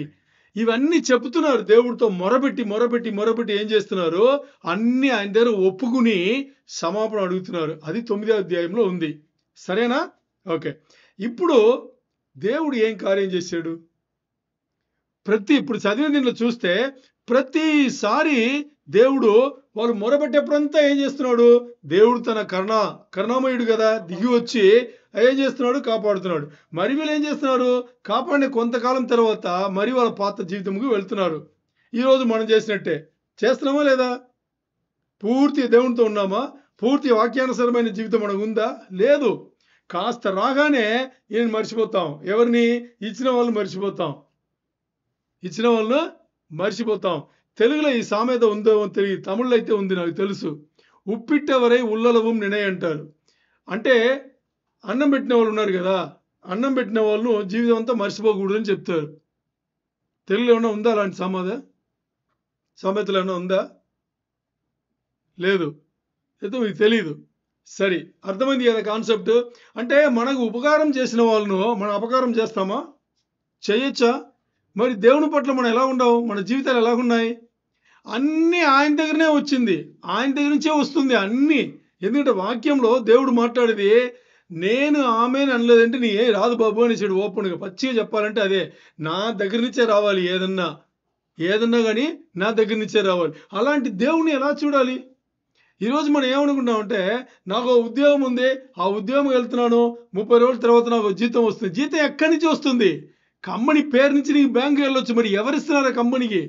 ఇవన్నీ చెప్తున్నారు. దేవుడితో మొరపెట్టి ఏం చేస్తున్నారు? అన్ని ఆయన దగ్గర ఒప్పుకుని క్షమాపణ అడుగుతున్నారు. అది 9వ అధ్యాయంలో ఉంది. సరేనా? ఓకే. ఇప్పుడు దేవుడు ఏం కార్యం చేశాడు? ఇప్పుడు చదివిన దీంట్లో చూస్తే ప్రతిసారి దేవుడు వాళ్ళు మొరపెట్టేప్పుడంతా ఏం చేస్తున్నాడు? దేవుడు తన కరుణామయుడు కదా, దిగి వచ్చి ఏం చేస్తున్నాడు? కాపాడుతున్నాడు. మరి వీళ్ళు ఏం చేస్తున్నారు? కాపాడిన కొంతకాలం తర్వాత మరి వాళ్ళ పాత జీవితంకు వెళ్తున్నారు. ఈరోజు మనం చేసినట్టే చేస్తున్నామా లేదా? పూర్తి దేవునితో ఉన్నామా? పూర్తి వాక్యానుసారమైన జీవితం మనకు ఉందా? లేదు. కాస్త రాగానే ఈయన మర్చిపోతాం. ఎవరిని? ఇచ్చిన వాళ్ళని మర్చిపోతాం. తెలుగులో ఈ సామెత ఉందో తెలియదు, తమిళ్లో అయితే ఉంది, నాకు తెలుసు. ఉప్పిట్టవరై ఉల్లలవం నినయ అంటారు. అంటే అన్నం పెట్టిన వాళ్ళు ఉన్నారు కదా, అన్నం పెట్టిన వాళ్ళను జీవితం అంతా మర్చిపోకూడదని చెప్తారు. తెలుగులో ఏమన్నా ఉందా అలాంటి సామెతలు ఏమన్నా ఉందా? లేదు. అయితే మీకు తెలీదు. సరే, అర్థమైంది కదా కాన్సెప్ట్. అంటే మనకు ఉపకారం చేసిన వాళ్ళను మనం అపకారం చేస్తామా? చేయొచ్చా? మరి దేవుని పట్ల మనం ఎలా ఉండవు? మన జీవితాలు ఎలాగున్నాయి? అన్నీ ఆయన దగ్గరనే వచ్చింది, ఆయన దగ్గర నుంచే వస్తుంది అన్నీ. ఎందుకంటే వాక్యంలో దేవుడు మాట్లాడేది నేను ఆమెను అనలేదంటే నీ ఏ రాదు బాబు అనేసాడు. ఓపెన్గా పచ్చిగా చెప్పాలంటే అదే, నా దగ్గర నుంచే రావాలి. ఏదన్నా కానీ నా దగ్గర నుంచే రావాలి. అలాంటి దేవుని ఎలా చూడాలి? ఈరోజు మనం ఏమనుకుంటామంటే, నాకు ఉద్యోగం ఉంది, ఆ ఉద్యోగం వెళ్తున్నాను, 30 రోజుల తర్వాత నాకు జీతం వస్తుంది. జీతం ఎక్కడి నుంచి వస్తుంది? కంపెనీ పేరు నుంచి నీకు బ్యాంకు వెళ్ళొచ్చు. మరి ఎవరిస్తున్నారు ఆ కంపెనీకి?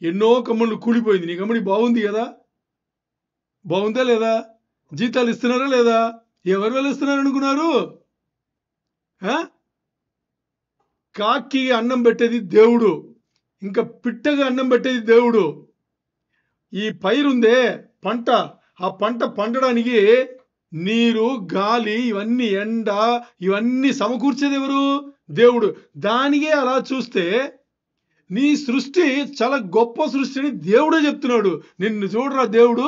ఎన్నో కంపెనీలు కూలిపోయింది. నీ కంపెనీ బాగుంది కదా, బాగుందా లేదా? జీతాలు ఇస్తున్నారా లేదా? ఎవరు వెళ్ళిస్తున్నారు అనుకున్నారు? కాకి అన్నం పెట్టేది దేవుడు, ఇంకా పిట్టగా అన్నం పెట్టేది దేవుడు. ఈ పైరుందే పంట, ఆ పంట పండడానికి నీరు, గాలి, ఇవన్నీ ఎండ, ఇవన్నీ సమకూర్చేది ఎవరు? దేవుడు. దానికే అలా చూస్తే నీ సృష్టి చాలా గొప్ప సృష్టిని దేవుడే చెప్తున్నాడు. నిన్ను చూడరా, దేవుడు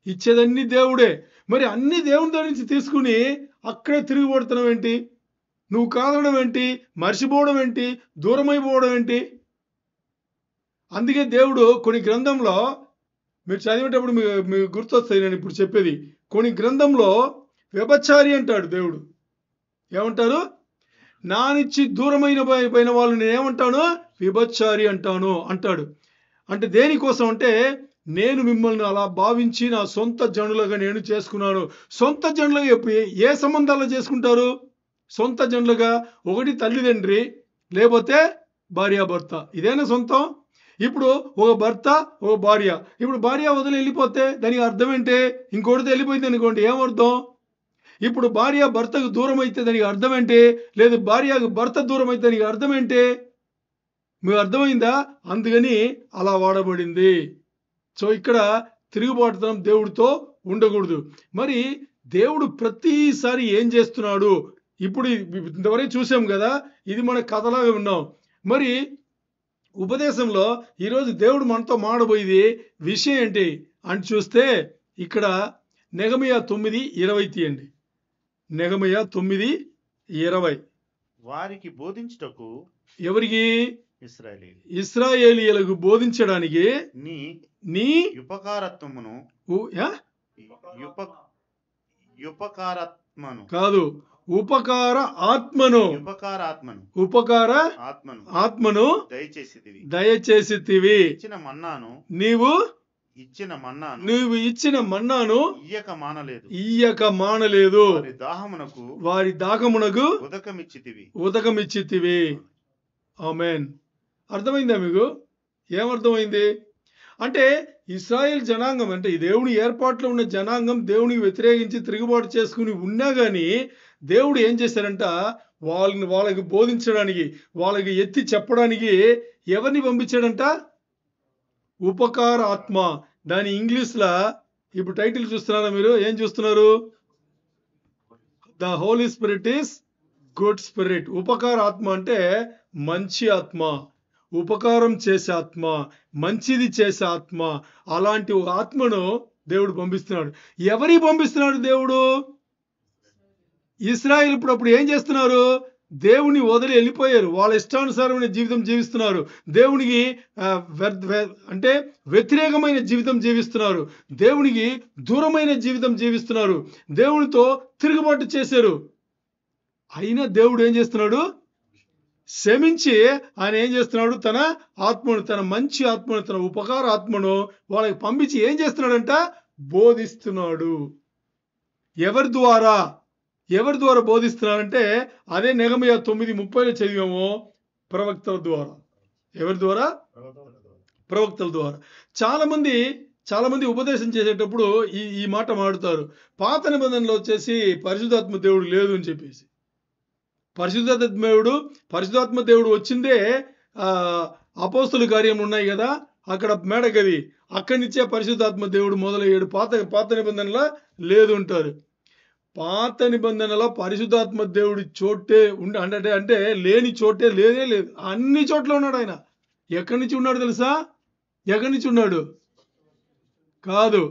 ఇచ్చేదన్నీ దేవుడే. మరి అన్ని దేవుని దగ్గర నుంచి తీసుకుని అక్కడే తిరిగిపడుతున్నావు ఏంటి? నువ్వు కాదడం ఏంటి? మర్చిపోవడం ఏంటి? దూరమైపోవడం ఏంటి? అందుకే దేవుడు కొన్ని గ్రంథంలో మీరు చదివేటప్పుడు మీకు గుర్తొస్తాయి నేను ఇప్పుడు చెప్పేది. కొన్ని గ్రంథంలో వ్యభిచారి అంటాడు దేవుడు. ఏమంటారు? నా నుంచి దూరమైన వాళ్ళు నేను ఏమంటాను? వ్యభిచారి అంటాడు. అంటే దేనికోసం అంటే నేను మిమ్మల్ని అలా భావించి నా సొంత జనులుగా నేను చేసుకున్నాను. సొంత జనులుగా ఏ సంబంధాలు చేసుకుంటారు? సొంత జనులుగా ఒకటి తల్లిదండ్రి, లేకపోతే భార్యాభర్త. ఇదేనా సొంతం? ఇప్పుడు ఒక భర్త, ఒక భార్య. ఇప్పుడు భార్య వదిలి వెళ్ళిపోతే దానికి అర్థం ఏంటి? ఇంకోటితో వెళ్ళిపోయింది అనుకోండి, ఏమర్థం? ఇప్పుడు భార్య భర్తకు దూరం అయితే దానికి అర్థం ఏంటి? లేదు భార్యకు భర్త దూరం అయితే దానికి అర్థం ఏంటి? మీకు అర్థమైందా? అందుకని అలా వాడబడింది. సో ఇక్కడ తిరుగుబాటుతనం దేవుడితో ఉండకూడదు. మరి దేవుడు ప్రతిసారి ఏం చేస్తున్నాడు? ఇప్పుడు ఇంతవరకు చూసాం కదా, ఇది మన కథలాగా ఉన్నాం. మరి ఉపదేశంలో ఈరోజు దేవుడు మనతో మాడబోయేది విషయం ఏంటి అని చూస్తే ఇక్కడ నెహెమీయా 9:20 తీయండి. నెహెమీయా 9:20. వారికి బోధించుటకు ఎవరికి? ఇశ్రాయేలీయులు ఇశ్రాయేలీయులకు బోధించడానికి నీ ఉపకారత్వమును ఉపకారాత్మను కాదు, ఉపకార ఆత్మను ఆత్మను దయచేసితివి. నీవు ఇచ్చిన మన్నాను ఇయ్యక మానలేదు. వారి దాహమునకు ఉదకమిచ్చితివి. ఆమేన్. అర్థమైందా మీకు? ఏమర్థమైంది అంటే ఇశ్రాయేల్ జనాంగం అంటే ఈ దేవుని ఏర్పాట్లో ఉన్న జనాంగం దేవునికి వ్యతిరేకించి తిరుగుబాటు చేసుకుని ఉన్నా కానీ దేవుడు ఏం చేశారంట? వాళ్ళకి బోధించడానికి, వాళ్ళకి ఎత్తి చెప్పడానికి ఎవరిని పంపించాడంట? ఉపకార ఆత్మ. దాని ఇంగ్లీష్లో ఇప్పుడు టైటిల్ చూస్తున్నారా మీరు? ఏం చూస్తున్నారు? The Holy Spirit is good spirit. ఉపకార ఆత్మ అంటే మంచి ఆత్మ, ఉపకారం చేసే ఆత్మ, మంచిది చేసే ఆత్మ. అలాంటి ఒక ఆత్మను దేవుడు పంపిస్తున్నాడు. ఎవరికి పంపిస్తున్నాడు దేవుడు? ఇశ్రాయేల్ ఇప్పుడు ఏం చేస్తున్నారు? దేవుని వదిలి వెళ్ళిపోయారు. వాళ్ళ ఇష్టానుసారమైన జీవితం జీవిస్తున్నారు. దేవునికి అంటే వ్యతిరేకమైన జీవితం జీవిస్తున్నారు. దేవునికి దూరమైన జీవితం జీవిస్తున్నారు. దేవునితో తిరుగుబాటు చేశారు. అయినా దేవుడు ఏం చేస్తున్నాడు? క్షమించి ఆయన ఏం చేస్తున్నాడు? తన ఆత్మను, తన మంచి ఆత్మను, తన ఉపకార ఆత్మను వాళ్ళకి పంపించి ఏం చేస్తున్నాడంట? బోధిస్తున్నాడు. ఎవరి ద్వారా బోధిస్తున్నారంటే అదే నెహెమీయా 9:30 చదివాము. ప్రవక్తల ద్వారా. ఎవరి ద్వారా? ప్రవక్తల ద్వారా. చాలా మంది ఉపదేశం చేసేటప్పుడు ఈ మాట మాట్లాడతారు. పాత నిబంధనలో వచ్చేసి పరిశుద్ధాత్మ దేవుడు లేదు అని చెప్పేసి. పరిశుద్ధాత్మ దేవుడు వచ్చిందే అపోస్తలుల కార్యం ఉన్నాయి కదా, అక్కడ మేడగది, అక్కడి నుంచే పరిశుద్ధాత్మ దేవుడు మొదలయ్యాడు. పాత నిబంధనలో లేదు అంటారు. పాత నిబంధనలో పరిశుద్ధాత్మ దేవుడి చోటే అంటే లేని చోటే లేనే లేదు. అన్ని చోట్ల ఉన్నాడు ఆయన. ఎక్కడి నుంచి ఉన్నాడు తెలుసా? ఎక్కడి నుంచి ఉన్నాడు? కాదు,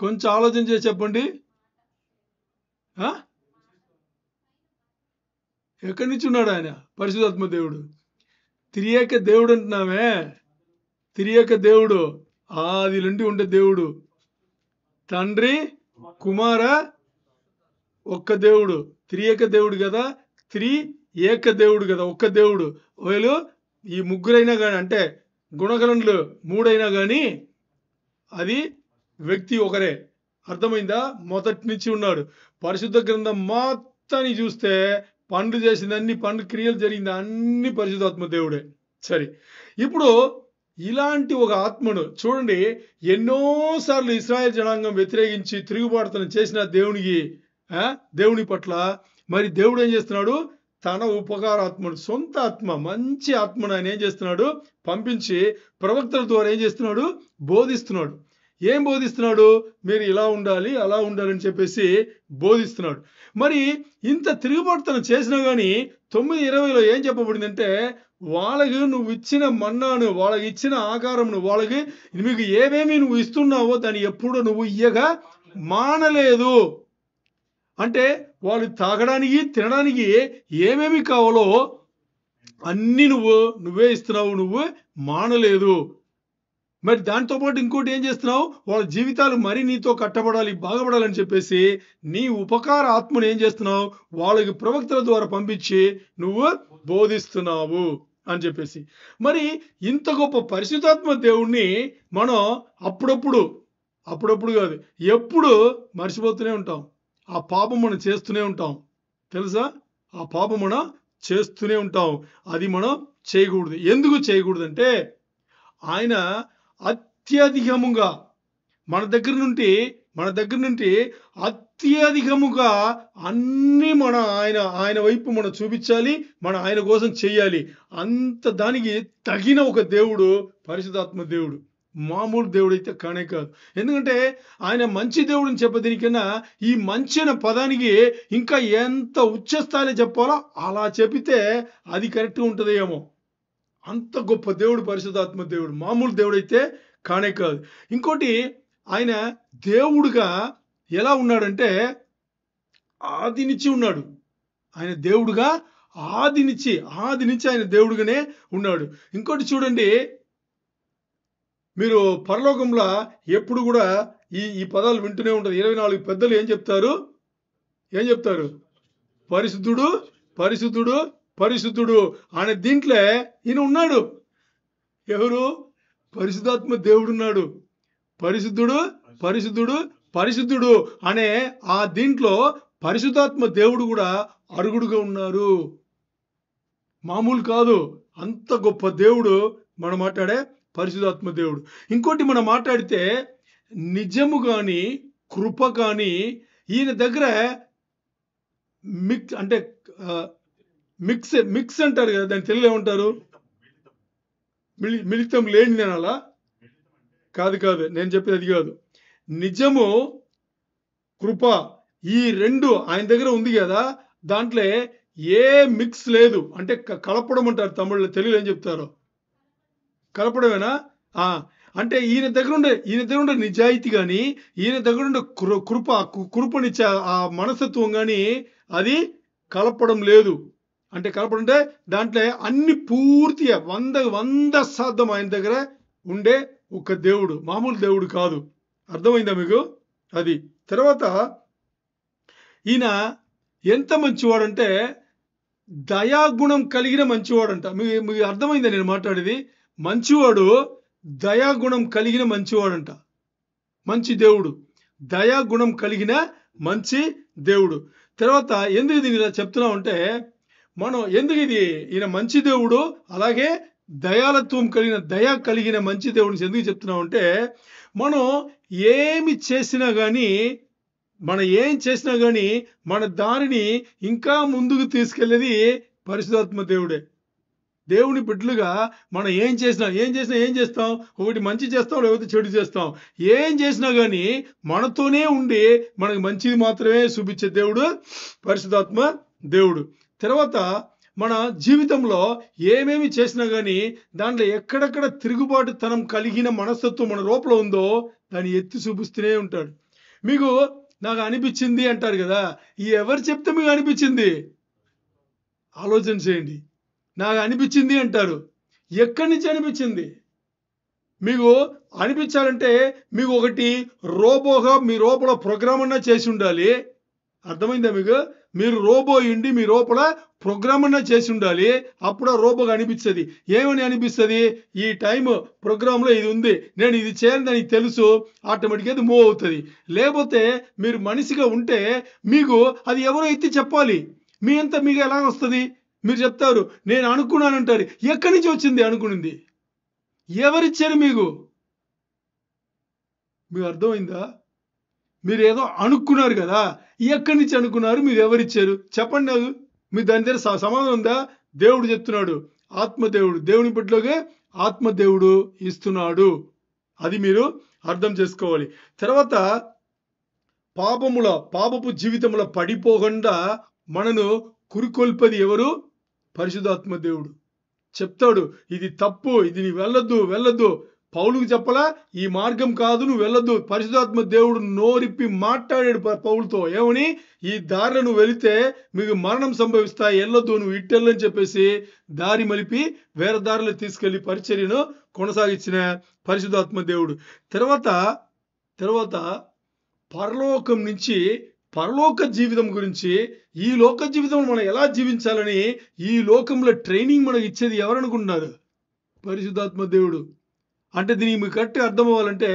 కొంచెం ఆలోచన చేసి చెప్పండి. ఎక్కడి నుంచి ఉన్నాడు ఆయన? పరిశుద్ధాత్మ దేవుడు. త్రియేక దేవుడు అంటున్నామే. త్రియేక దేవుడు ఆది నుండి ఉండే దేవుడు. తండ్రి, కుమార, ఒక్క దేవుడు. త్రియేక దేవుడు కదా, ఏక దేవుడు కదా, ఒక్క దేవుడు. వీళ్ళు ఈ ముగ్గురైనా కానీ అంటే గుణగణులు మూడైనా కానీ అది వ్యక్తి ఒకరే. అర్థమైందా? మొదటి నుంచి ఉన్నాడు. పరిశుద్ధ గ్రంథం మొత్తాన్ని చూస్తే పనులు చేసింది అన్ని పనులు క్రియలు జరిగింది అన్ని పరిశుద్ధాత్మ దేవుడే. సరే, ఇప్పుడు ఇలాంటి ఒక ఆత్మను చూడండి. ఎన్నోసార్లు ఇశ్రాయేల్ జనాంగం వ్యతిరేకించి తిరుగుబాటుతనం చేసిన దేవుని పట్ల మరి దేవుడు ఏం చేస్తున్నాడు? తన ఉపకారాత్మను, సొంత ఆత్మ, మంచి ఆత్మను ఆయన ఏం చేస్తున్నాడు? పంపించి ప్రవక్తల ద్వారా ఏం చేస్తున్నాడు? బోధిస్తున్నాడు. ఏం బోధిస్తున్నాడు? మీరు ఇలా ఉండాలి, అలా ఉండాలని చెప్పేసి బోధిస్తున్నాడు. మరి ఇంత తిరుగుబాటుతనం చేసినా కానీ 9:20లో ఏం చెప్పబడిందంటే, వాళ్ళకి నువ్వు ఇచ్చిన మన్నాను, వాళ్ళకి ఇచ్చిన ఆకారమును, వాళ్ళకి మీకు ఏమేమి నువ్వు ఇస్తున్నావో దాన్ని ఎప్పుడూ నువ్వు ఇయ్యగా మానలేదు. అంటే వాళ్ళు తాగడానికి, తినడానికి ఏమేమి కావాలో అన్ని నువ్వే ఇస్తున్నావు, నువ్వు మానలేదు. మరి దాంతోపాటు ఇంకోటి ఏం చేస్తున్నావు? వాళ్ళ జీవితాలు మరి నీతో కట్టబడాలి, బాగుపడాలని చెప్పేసి నీ ఉపకార ఆత్మను ఏం చేస్తున్నావు? వాళ్ళకి ప్రవక్తల ద్వారా పంపించి నువ్వు బోధిస్తున్నావు. అని చెప్పేసి. మరి ఇంత గొప్ప పరిశుద్ధాత్మ దేవుణ్ణి మనం అప్పుడప్పుడు కాదు, ఎప్పుడు మర్చిపోతూనే ఉంటాం. ఆ పాపం మనం చేస్తూనే ఉంటాం. తెలుసా? ఆ పాపం మనం చేస్తూనే ఉంటాం. అది మనం చేయకూడదు. ఎందుకు చేయకూడదంటే ఆయన అత్యధికముగా మన దగ్గర నుండి అత్యధికముగా అన్ని ఆయన వైపు మనం చూపించాలి. ఆయన కోసం చెయ్యాలి. అంత దానికి తగిన ఒక దేవుడు పరిశుద్ధాత్మ దేవుడు. మామూలు దేవుడు అయితే కానే కాదు. ఎందుకంటే ఆయన మంచి దేవుడిని చెప్పదీనికన్నా ఈ మంచి అనే పదానికి ఇంకా ఎంత ఉచ్చస్థాయిలో చెప్పాలో అలా చెబితే అది కరెక్ట్గా ఉంటుందేమో. అంత గొప్ప దేవుడు పరిశుద్ధాత్మ దేవుడు. మామూలు దేవుడైతే కానే కాదు. ఇంకోటి, ఆయన దేవుడుగా ఎలా ఉన్నాడంటే ఆది నుంచి ఉన్నాడు. ఆయన దేవుడుగా ఆది నుంచి ఆయన దేవుడుగానే ఉన్నాడు. ఇంకోటి చూడండి, మీరు పరలోకంలో ఎప్పుడు కూడా ఈ పదాలు వింటూనే ఉంటారు. 24 పెద్దలు ఏం చెప్తారు? పరిశుద్ధుడు, పరిశుద్ధుడు, పరిశుద్ధుడు అనే దీంట్లో ఈయన ఉన్నాడు. ఎవరు? పరిశుద్ధాత్మ దేవుడు ఉన్నాడు. పరిశుద్ధుడు, పరిశుద్ధుడు, పరిశుద్ధుడు అనే ఆ దీంట్లో పరిశుద్ధాత్మ దేవుడు కూడా అరుగుడుగా ఉన్నారు. మామూలు కాదు. అంత గొప్ప దేవుడు మనం మాట్లాడే పరిశుద్ధాత్మ దేవుడు. ఇంకోటి మనం మాట్లాడితే నిజము కానీ కృప కానీ ఈయన దగ్గర మిక్స్ అంటారు కదా, దాని తెలుగులో ఏమంటారు? మిళితం లేని అలా కాదు, నేను చెప్పేది అది కాదు. నిజము కృప ఈ రెండు ఆయన దగ్గర ఉంది కదా, దాంట్లో ఏ మిక్స్ లేదు. అంటే కలపడం అంటారు తమిళ్లో, తెలుగులో ఏం చెప్తారు? కలపడమేనా? అంటే ఈయన దగ్గర ఉండే నిజాయితీ కానీ, ఈయన దగ్గర ఉండే కృపనిచ్చే ఆ మనస్తత్వం కానీ అది కలపడం లేదు. అంటే కలపడం అంటే దాంట్లో అన్ని పూర్తిగా 100% ఆయన దగ్గర ఉండే ఒక దేవుడు. మామూలు దేవుడు కాదు. అర్థమైందా మీకు? అది. తర్వాత ఈయన ఎంత మంచివాడంటే దయాగుణం కలిగిన మంచివాడంట. మీకు అర్థమైందా నేను మాట్లాడేది? మంచివాడు దయాగుణం కలిగిన మంచివాడంట. మంచి దేవుడు, దయాగుణం కలిగిన మంచి దేవుడు. తర్వాత ఎందుకు ఇది ఇలా చెప్తున్నాం అంటే, మనం ఎందుకు ఇది ఈయన మంచి దేవుడు అలాగే దయాలత్వం కలిగిన దయ కలిగిన మంచి దేవుడిని ఎందుకు చెప్తున్నాం అంటే, మనం ఏం చేసినా కానీ మన దారిని ఇంకా ముందుకు తీసుకెళ్ళేది పరిశుద్ధాత్మ దేవుడే. దేవుని బిడ్డలుగా మనం ఏం చేసినా ఏం చేస్తాం? ఒకటి మంచి చేస్తాం, లేకపోతే చెడు చేస్తాం. ఏం చేసినా కానీ మనతోనే ఉండి మనకు మంచిది మాత్రమే చూపించే దేవుడు పరిశుద్ధాత్మ దేవుడు. తర్వాత మన జీవితంలో ఏమేమి చేసినా కానీ దాంట్లో ఎక్కడెక్కడ తిరుగుబాటుతనం కలిగిన మనస్తత్వం మన లోపల ఉందో దాన్ని ఎత్తి చూపిస్తూనే ఉంటాడు. మీకు నాకు అనిపించింది అంటారు కదా, ఎవరు చెప్తే మీకు అనిపించింది? ఆలోచన చేయండి. నాకు అనిపించింది అంటారు. ఎక్కడి నుంచి అనిపించింది? మీకు అనిపించాలంటే మీకు ఒకటి రోబోగా మీ లోపల ప్రోగ్రామ్ అన్నా చేసి ఉండాలి. అర్థమైందా మీకు? మీరు రోబో ఉండి మీ లోపల ప్రోగ్రామ్ అన్నా చేసి ఉండాలి. అప్పుడు ఆ రోబోగా అనిపిస్తుంది. ఏమని అనిపిస్తుంది? ఈ టైం ప్రోగ్రాంలో ఇది ఉంది, నేను ఇది చేయాలని దానికి తెలుసు, ఆటోమేటిక్గా అది మూవ్ అవుతుంది. లేకపోతే మీరు మనిషిగా ఉంటే మీకు అది ఎవరో ఎత్తి చెప్పాలి. మీ అంతా మీకు ఎలా వస్తుంది? మీరు చెప్తారు నేను అనుకున్నానంటారు. ఎక్కడి నుంచి వచ్చింది అనుకునింది? ఎవరిచ్చారు మీకు? అర్థమైందా? మీరు ఏదో అనుకున్నారు కదా, ఎక్కడి నుంచి అనుకున్నారు? మీరు ఎవరిచ్చారు చెప్పండి నాకు. మీ దాని దగ్గర సమాధానం ఉందా? దేవుడు చెప్తున్నాడు, ఆత్మదేవుడు, దేవుని బిడ్డలోకి ఆత్మదేవుడు ఇస్తున్నాడు. అది మీరు అర్థం చేసుకోవాలి. తర్వాత పాపపు జీవితంలో పడిపోకుండా మనను కురికొల్పది ఎవరు? పరిశుద్ధాత్మ దేవుడు. చెప్తాడు ఇది తప్పు, ఇది నీ వెళ్ళొద్దు. పౌలుకు చెప్పలా, ఈ మార్గం కాదు, నువ్వు వెళ్ళొద్దు. పరిశుద్ధాత్మ దేవుడు నోరిప్పి మాట్లాడాడు పౌలుతో. ఏమని? ఈ దారిలో నువ్వు వెళితే మీకు మరణం సంభవిస్తాయి, వెళ్ళొద్దు, నువ్వు ఇట్టెళ్ళని చెప్పేసి దారి మలిపి వేరే దారిలో తీసుకెళ్లి పరిచర్యను కొనసాగించిన పరిశుద్ధాత్మ దేవుడు. తర్వాత పరలోకం నుంచి పరలోక జీవితం గురించి, ఈ లోక జీవితం మనం ఎలా జీవించాలని ఈ లోకంలో ట్రైనింగ్ మనకి ఇచ్చేది ఎవరనుకుంటున్నారు? పరిశుద్ధాత్మ దేవుడు. అంటే దీనికి మీకు కరెక్ట్గా అర్థం అవ్వాలంటే,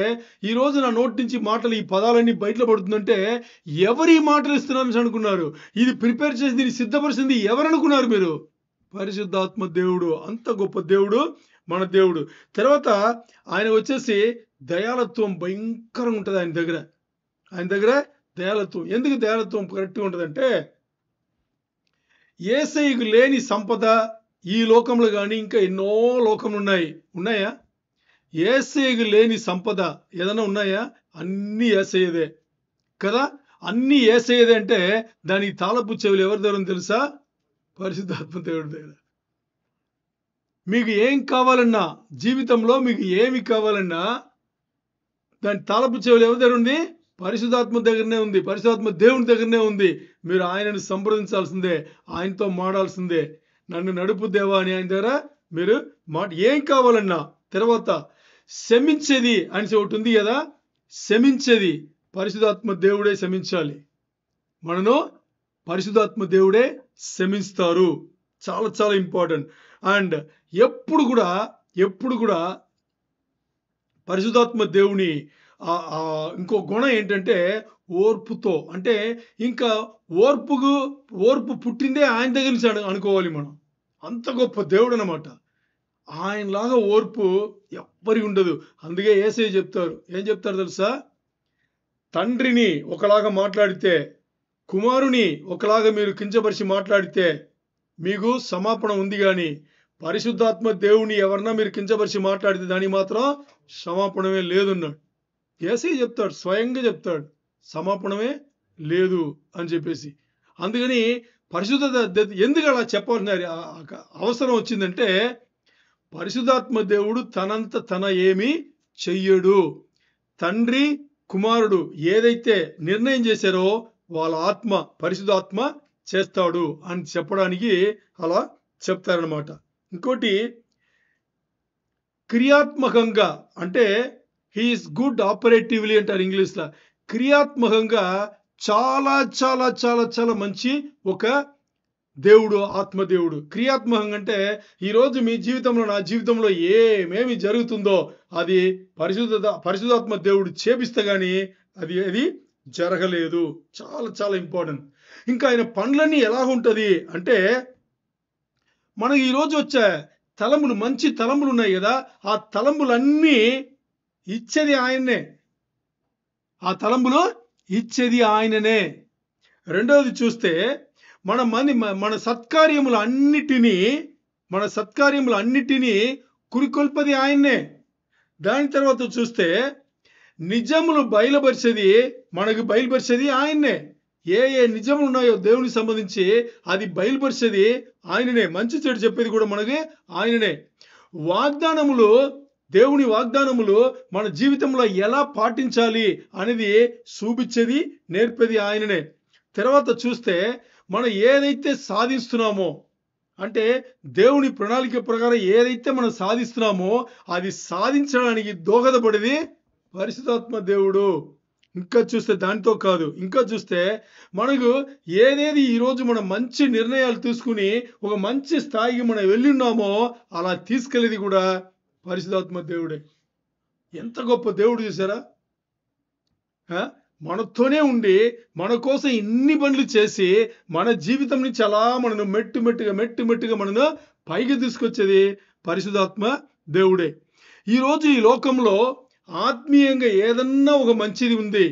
ఈ రోజు నా నోటి నుంచి మాటలు, ఈ పదాలన్నీ బయటలో పడుతుందంటే ఎవరి మాటలు ఇస్తున్నారని అనుకున్నారు? ఇది ప్రిపేర్ చేసి దీన్ని సిద్ధపరిచింది ఎవరనుకున్నారు మీరు? పరిశుద్ధాత్మ దేవుడు. అంత గొప్ప దేవుడు మన దేవుడు. తర్వాత ఆయన వచ్చేసి దయాళత్వం భయంకరంగా ఉంటుంది ఆయన దగ్గర. ఆయన దగ్గర దయాళత్వం. ఎందుకు దయాళత్వం కరెక్ట్గా ఉంటుందంటే, యేసయ్యకు లేని సంపద ఈ లోకంలో కానీ ఇంకా ఎన్నో లోకములు ఉన్నాయా? యేసయ్యకు లేని సంపద ఏదైనా ఉన్నాయా? అన్నీ యేసయ్యదే కదా. అన్నీ యేసయ్యదే అంటే దానికి తాళపు చెవులు ఎవరి దగ్గర తెలుసా? పరిశుద్ధాత్మ దేవుడి దగ్గర. మీకు ఏం కావాలన్నా, జీవితంలో మీకు ఏమి కావాలన్నా దాని తాళపు చెవులు ఎవరి దగ్గర ఉంది? పరిశుద్ధాత్మ దగ్గరనే ఉంది. పరిశుద్ధాత్మ దేవుని దగ్గరనే ఉంది. మీరు ఆయనను సంప్రదించాల్సిందే, ఆయనతో మాడాల్సిందే. నన్ను నడుపు దేవా అని ఆయన దగ్గర మీరు ఏం కావాలన్నా. తర్వాత శమించేది అని ఒకటి ఉంది కదా. శమించేది పరిశుద్ధాత్మ దేవుడే శమించాలి. మనను పరిశుద్ధాత్మ దేవుడే శమిస్తారు. చాలా చాలా ఇంపార్టెంట్. అండ్ ఎప్పుడు కూడా పరిశుద్ధాత్మ దేవుని ఇంకో గుణం ఏంటంటే ఓర్పుతో. అంటే ఇంకా ఓర్పు పుట్టిందే ఆయన దగ్గర నుంచి అనుకోవాలి మనం. అంత గొప్ప దేవుడు అన్నమాట. ఆయనలాగా ఓర్పు ఎవ్వరికి ఉండదు. అందుకే యేసయ్య చెప్తారు. ఏం చెప్తారు తెలుసా? తండ్రిని ఒకలాగా మాట్లాడితే, కుమారుని ఒకలాగా మీరు కించపరిచి మాట్లాడితే మీకు సమాపణ ఉంది, కానీ పరిశుద్ధాత్మ దేవుని ఎవరన్నా మీరు కించపరిచి మాట్లాడితే దానికి మాత్రం సమాపణమే లేదన్నాడు. యేసయ్య చెప్తాడు, స్వయంగా చెప్తాడు, సమాపణమే లేదు అని చెప్పేసి. అందుకని పరిశుద్ధత ఎందుకు అలా చెప్పాల్సిన అవసరం వచ్చిందంటే, పరిశుద్ధాత్మ దేవుడు తనంత తన ఏమీ చెయ్యడు. తండ్రి కుమారుడు ఏదైతే నిర్ణయం చేశారో వాళ్ళ ఆత్మ, పరిశుద్ధాత్మ చేస్తాడు అని చెప్పడానికి అలా చెప్తారనమాట. ఇంకోటి క్రియాత్మకంగా, అంటే హీఈస్ గుడ్ ఆపరేటివ్లీ అంటారు ఇంగ్లీష్లో. క్రియాత్మకంగా చాలా చాలా చాలా చాలా మంచి ఒక దేవుడు, ఆత్మదేవుడు. క్రియాత్మకంగా అంటే ఈరోజు మీ జీవితంలో, నా జీవితంలో ఏమేమి జరుగుతుందో అది పరిశుద్ధాత్మ దేవుడు చేపిస్తే కానీ అది జరగలేదు. చాలా చాలా ఇంపార్టెంట్. ఇంకా ఆయన పనులన్నీ ఎలా ఉంటుంది అంటే, మనకి ఈరోజు వచ్చే తలంపులు, మంచి తలంపులు ఉన్నాయి కదా, ఆ తలంపులన్నీ ఇచ్చేది ఆయన్నే. ఆ తలంపులు ఇచ్చేది ఆయననే. రెండవది చూస్తే మన సత్కార్యములు అన్నిటినీ కురికొల్పది ఆయన్నే. దాని తర్వాత చూస్తే నిజములు మనకు బయలుపరిచేది ఆయన్నే. ఏ నిజములు ఉన్నాయో దేవునికి సంబంధించి అది బయలుపరిచేది ఆయననే. మంచి చెడు చెప్పేది కూడా మనకి ఆయననే. దేవుని వాగ్దానములు మన జీవితంలో ఎలా పాటించాలి అనేది చూపించేది, నేర్పేది ఆయననే. తర్వాత చూస్తే మనం ఏదైతే సాధిస్తున్నామో, అంటే దేవుని ప్రణాళిక ప్రకారం ఏదైతే మనం సాధిస్తున్నామో అది సాధించడానికి దోహదపడేది పరిశుద్ధాత్మ దేవుడు. ఇంకా చూస్తే దానితో కాదు, ఇంకా చూస్తే మనకు ఏదేది ఈరోజు మనం మంచి నిర్ణయాలు తీసుకుని ఒక మంచి స్థాయికి మనం వెళ్ళి ఉన్నామో అలా తీసుకెళ్ళేది కూడా పరిశుద్ధాత్మ దేవుడే. ఎంత గొప్ప దేవుడు చూసారా? మనతోనే ఉండి మన కోసం ఇన్ని పనులు చేసి మన జీవితం నుంచి అలా మనను మెట్టుమెట్టుగా మనను పైకి తీసుకొచ్చేది పరిశుద్ధాత్మ దేవుడే. ఈరోజు ఈ లోకంలో ఆత్మీయంగా ఏదన్నా ఒక మంచిది ఉంది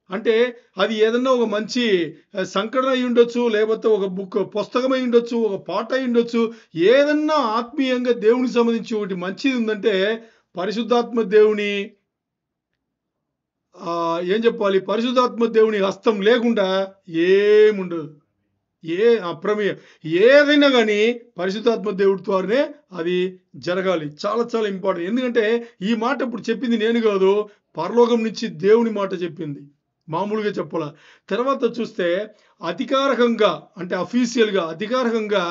అంటే అది ఏదన్నా ఒక మంచి సంకటన అయి ఉండొచ్చు, లేకపోతే ఒక పుస్తకం అయి ఉండొచ్చు, ఒక పాట అయి ఉండొచ్చు. ఏదన్నా ఆత్మీయంగా దేవునికి సంబంధించి ఒకటి మంచిది ఉందంటే పరిశుద్ధాత్మ దేవుని పరిశుద్ధాత్మ దేవుని హస్తం లేకుండా ఏముండదు. అప్రమేయం ఏదైనా కానీ పరిశుద్ధాత్మ దేవుడి ద్వారానే అది జరగాలి. చాలా చాలా ఇంపార్టెంట్. ఎందుకంటే ఈ మాట ఇప్పుడు చెప్పింది నేను కాదు, పరలోకం నుంచి దేవుని మాట చెప్పింది, మామూలుగా చెప్పాల. తర్వాత చూస్తే అధికారికంగా, అంటే అఫీషియల్గా అధికారికంగా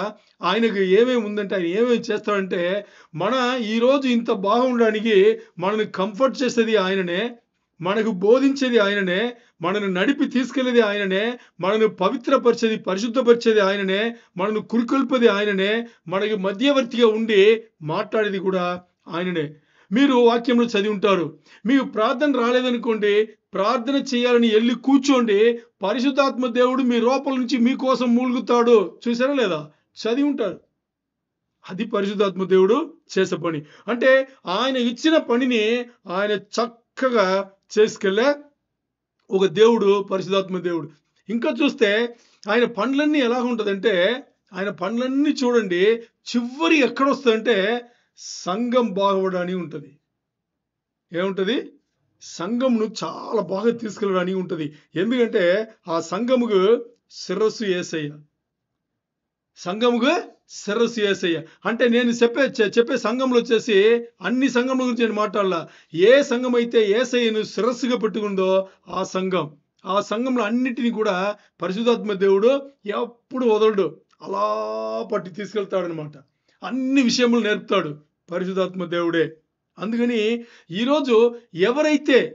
ఆయనకు ఏమేమి ఉందంటే, ఆయన ఏమేమి చేస్తాడంటే, ఈరోజు ఇంత బాగుండడానికి మనల్ని కంఫర్ట్ చేసేది ఆయననే, మనకు బోధించేది ఆయననే, మనను నడిపి తీసుకెళ్లేది ఆయననే, మనను పవిత్రపరిచేది పరిశుద్ధపరిచేది ఆయననే, మనను కురికొల్పేది ఆయననే, మనకి మధ్యవర్తిగా ఉండి మాట్లాడేది కూడా ఆయననే. మీరు వాక్యంలో చదివి ఉంటారు, మీకు ప్రార్థన రాలేదనుకోండి, ప్రార్థన చేయాలని వెళ్ళి కూర్చోండి, పరిశుద్ధాత్మ దేవుడు మీ లోపల నుంచి మీకోసం మూలుగుతాడు. చూసారా లేదా? చదివి ఉంటారు. అది పరిశుద్ధాత్మ దేవుడు చేసే పని. అంటే ఆయన ఇచ్చిన పనిని ఆయన చక్కగా చేసుకెళ్ళే ఒక దేవుడు పరిశుద్ధాత్మ దేవుడు. ఇంకా చూస్తే ఆయన పనులన్నీ ఎలా ఉంటుందంటే, ఆయన పనులన్నీ చూడండి, చివరి ఎక్కడొస్తుందంటే సంఘం బాగుపడడానికి ఉంటుంది. ఏముంటుంది? సంఘమును చాలా బాగా తీసుకెళ్ళడానికి ఉంటుంది. ఎందుకంటే ఆ సంఘముకు శిరస్సు యేసయ్య. సంఘముకు శిరస్సు యేసయ్య. అంటే నేను చెప్పే సంఘంలో వచ్చేసి అన్ని సంఘముల గురించి నేను మాట్లాడాల. ఏ సంఘం అయితే యేసయ్యను శిరస్సుగా పెట్టుకుందో ఆ సంఘంలో అన్నిటినీ కూడా పరిశుద్ధాత్మ దేవుడు ఎప్పుడు వదలడు, అలా పట్టి తీసుకెళ్తాడనమాట. అన్ని విషయములు నేర్పుతాడు పరిశుద్ధాత్మ దేవుడే. అందుకని ఈరోజు ఎవరైతే